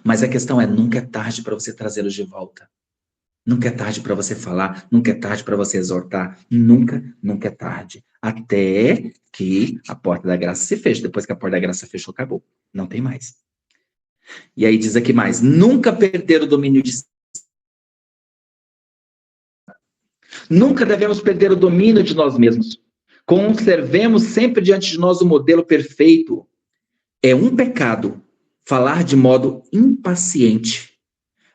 Mas a questão é, nunca é tarde para você trazê-los de volta. Nunca é tarde para você falar, nunca é tarde para você exortar. Nunca é tarde. Até que a porta da graça se feche. Depois que a porta da graça fechou, acabou. Não tem mais. E aí diz aqui mais, nunca perder o domínio de si. Nunca devemos perder o domínio de nós mesmos. Conservemos sempre diante de nós o modelo perfeito. É um pecado falar de modo impaciente,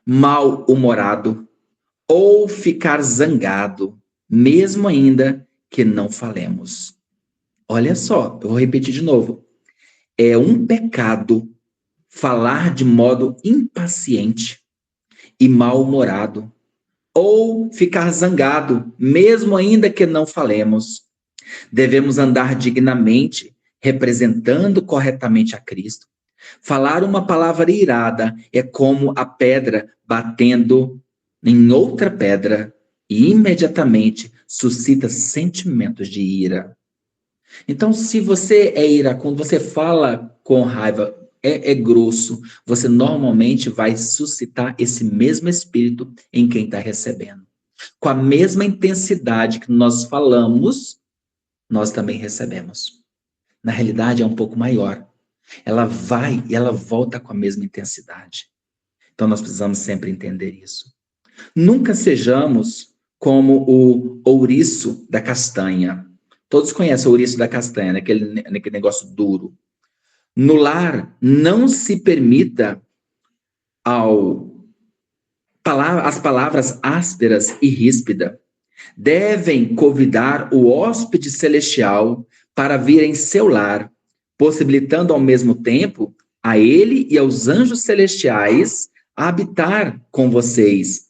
mal-humorado ou ficar zangado, mesmo ainda que não falemos. Olha só, eu vou repetir de novo. É um pecado falar de modo impaciente e mal-humorado, ou ficar zangado, mesmo ainda que não falemos. Devemos andar dignamente, representando corretamente a Cristo. Falar uma palavra irada é como a pedra batendo em outra pedra e imediatamente suscita sentimentos de ira. Então, se você é iracundo, você fala com raiva, é grosso, você normalmente vai suscitar esse mesmo espírito em quem está recebendo. Com a mesma intensidade que nós falamos, nós também recebemos. Na realidade, é um pouco maior. Ela vai e ela volta com a mesma intensidade. Então, nós precisamos sempre entender isso. Nunca sejamos como o ouriço da castanha. Todos conhecem o ouriço da castanha, né? Aquele negócio duro. No lar, não se permita as palavras ásperas e ríspidas. Devem convidar o hóspede celestial para vir em seu lar, possibilitando ao mesmo tempo a ele e aos anjos celestiais habitar com vocês.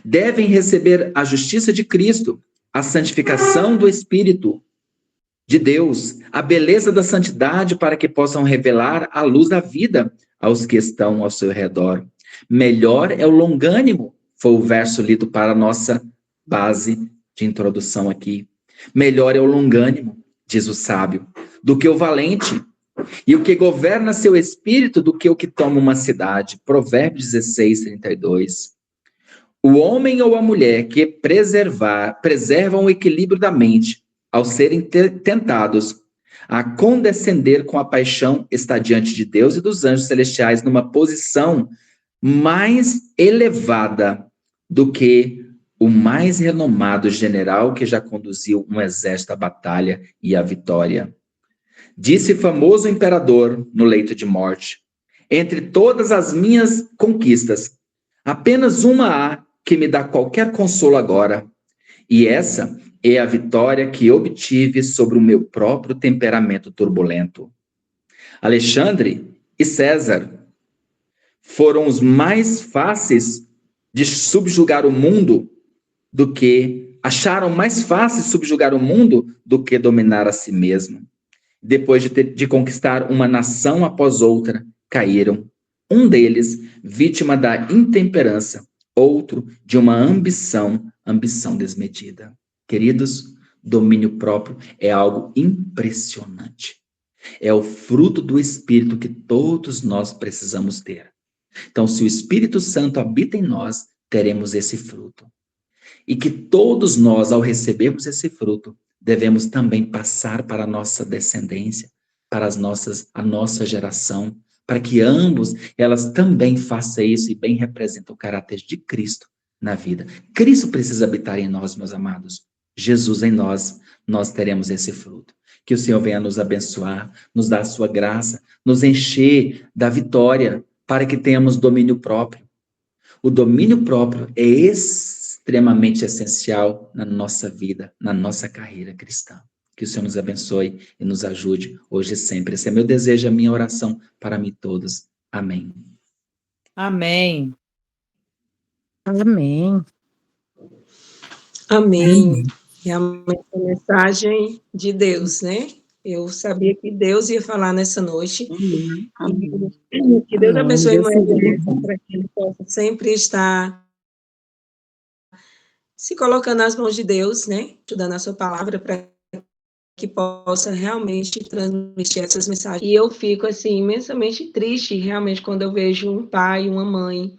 Devem receber a justiça de Cristo, a santificação do Espírito de Deus, a beleza da santidade para que possam revelar a luz da vida aos que estão ao seu redor. Melhor é o longânimo, foi o verso lido para a nossa base de introdução aqui. Melhor é o longânimo, diz o sábio, do que o valente, e o que governa seu espírito do que o que toma uma cidade. Provérbios 16, 32. O homem ou a mulher que preservam o equilíbrio da mente, ao serem tentados a condescender com a paixão, está diante de Deus e dos anjos celestiais numa posição mais elevada do que o mais renomado general que já conduziu um exército à batalha e à vitória. Disse o famoso imperador no leito de morte: entre todas as minhas conquistas, apenas uma há que me dá qualquer consolo agora, e essa é a vitória que obtive sobre o meu próprio temperamento turbulento. Alexandre e César foram os mais fáceis de subjugar o mundo acharam mais fácil subjugar o mundo do que dominar a si mesmo. Depois de conquistar uma nação após outra, caíram. Um deles, vítima da intemperança, outro de uma ambição desmedida. Queridos, domínio próprio é algo impressionante. É o fruto do Espírito que todos nós precisamos ter. Então, se o Espírito Santo habita em nós, teremos esse fruto. E que todos nós, ao recebermos esse fruto, devemos também passar para a nossa descendência, para a nossa geração, para que ambos, elas também façam isso e bem representam o caráter de Cristo na vida. Cristo precisa habitar em nós, meus amados. Jesus em nós, nós teremos esse fruto. Que o Senhor venha nos abençoar, nos dar a sua graça, nos encher da vitória, para que tenhamos domínio próprio. O domínio próprio é extremamente essencial na nossa vida, na nossa carreira cristã. Que o Senhor nos abençoe e nos ajude hoje e sempre. Esse é meu desejo, a minha oração para mim todos. Amém. Amém. Amém. Amém. Realmente a mensagem de Deus, né? Eu sabia que Deus ia falar nessa noite. Amém. E que Deus Amém. abençoe Deus Moisés, quiser. para que ele possa sempre estar se colocando nas mãos de Deus, né? Estudando a sua palavra para que possa realmente transmitir essas mensagens. E eu fico, assim, imensamente triste, realmente, quando eu vejo um pai, uma mãe,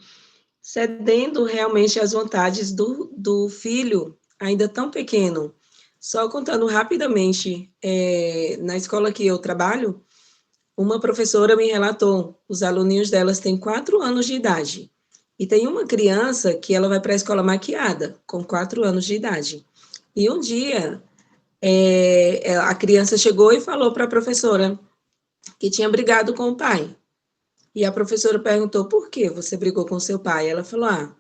cedendo realmente às vontades do filho, ainda tão pequeno. Só contando rapidamente, na escola que eu trabalho, uma professora me relatou, os aluninhos delas têm 4 anos de idade. E tem uma criança que ela vai para a escola maquiada, com 4 anos de idade. E um dia, a criança chegou e falou para a professora que tinha brigado com o pai. E a professora perguntou, por que você brigou com seu pai? Ela falou,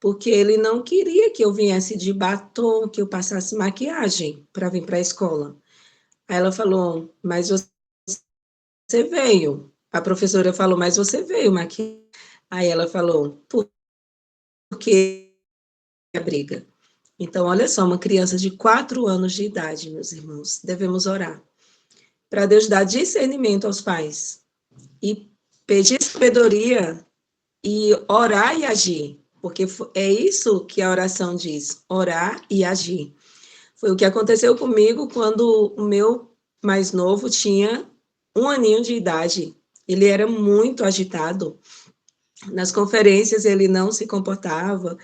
porque ele não queria que eu viesse de batom, que eu passasse maquiagem para vir para a escola. Aí ela falou, mas você veio. A professora falou, mas você veio maquiagem. Aí ela falou, por que a briga? Então, olha só, uma criança de 4 anos de idade, meus irmãos, devemos orar para Deus dar discernimento aos pais e pedir sabedoria e orar e agir, porque é isso que a oração diz, orar e agir. Foi o que aconteceu comigo quando o meu mais novo tinha 1 aninho de idade. Ele era muito agitado. Nas conferências ele não se comportava,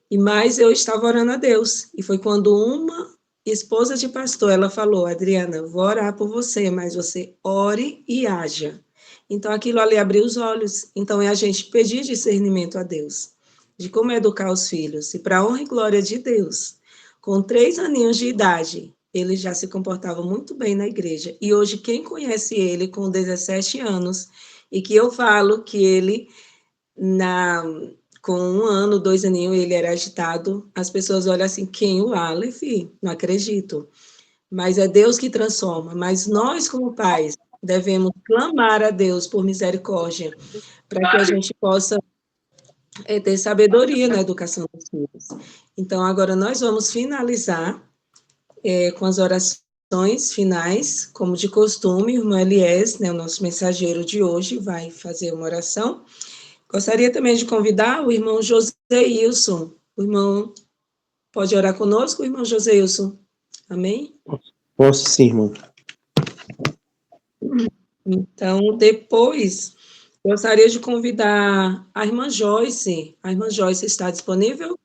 mas eu estava orando a Deus. E foi quando uma esposa de pastor, ela falou, Adriana, vou orar por você, mas você ore e haja. Então, aquilo ali abriu os olhos. Então, é a gente pedir discernimento a Deus, de como educar os filhos. E para a honra e glória de Deus, com 3 aninhos de idade, ele já se comportava muito bem na igreja. E hoje, quem conhece ele com 17 anos, e que eu falo que ele, com 1 ano, 2 aninhos, ele era agitado, as pessoas olham assim, quem? O Aleph? Não acredito. Mas é Deus que transforma. Mas nós, como pais, devemos clamar a Deus por misericórdia, para que a gente possa ter sabedoria na educação dos filhos. Então, agora nós vamos finalizar com as orações finais, como de costume, o irmão Eliés, né, o nosso mensageiro de hoje, vai fazer uma oração. Gostaria também de convidar o irmão Joseilson. O irmão pode orar conosco, o irmão Joseilson? Amém? Posso sim, irmão. Então, depois, gostaria de convidar a irmã Joyce. A irmã Joyce está disponível?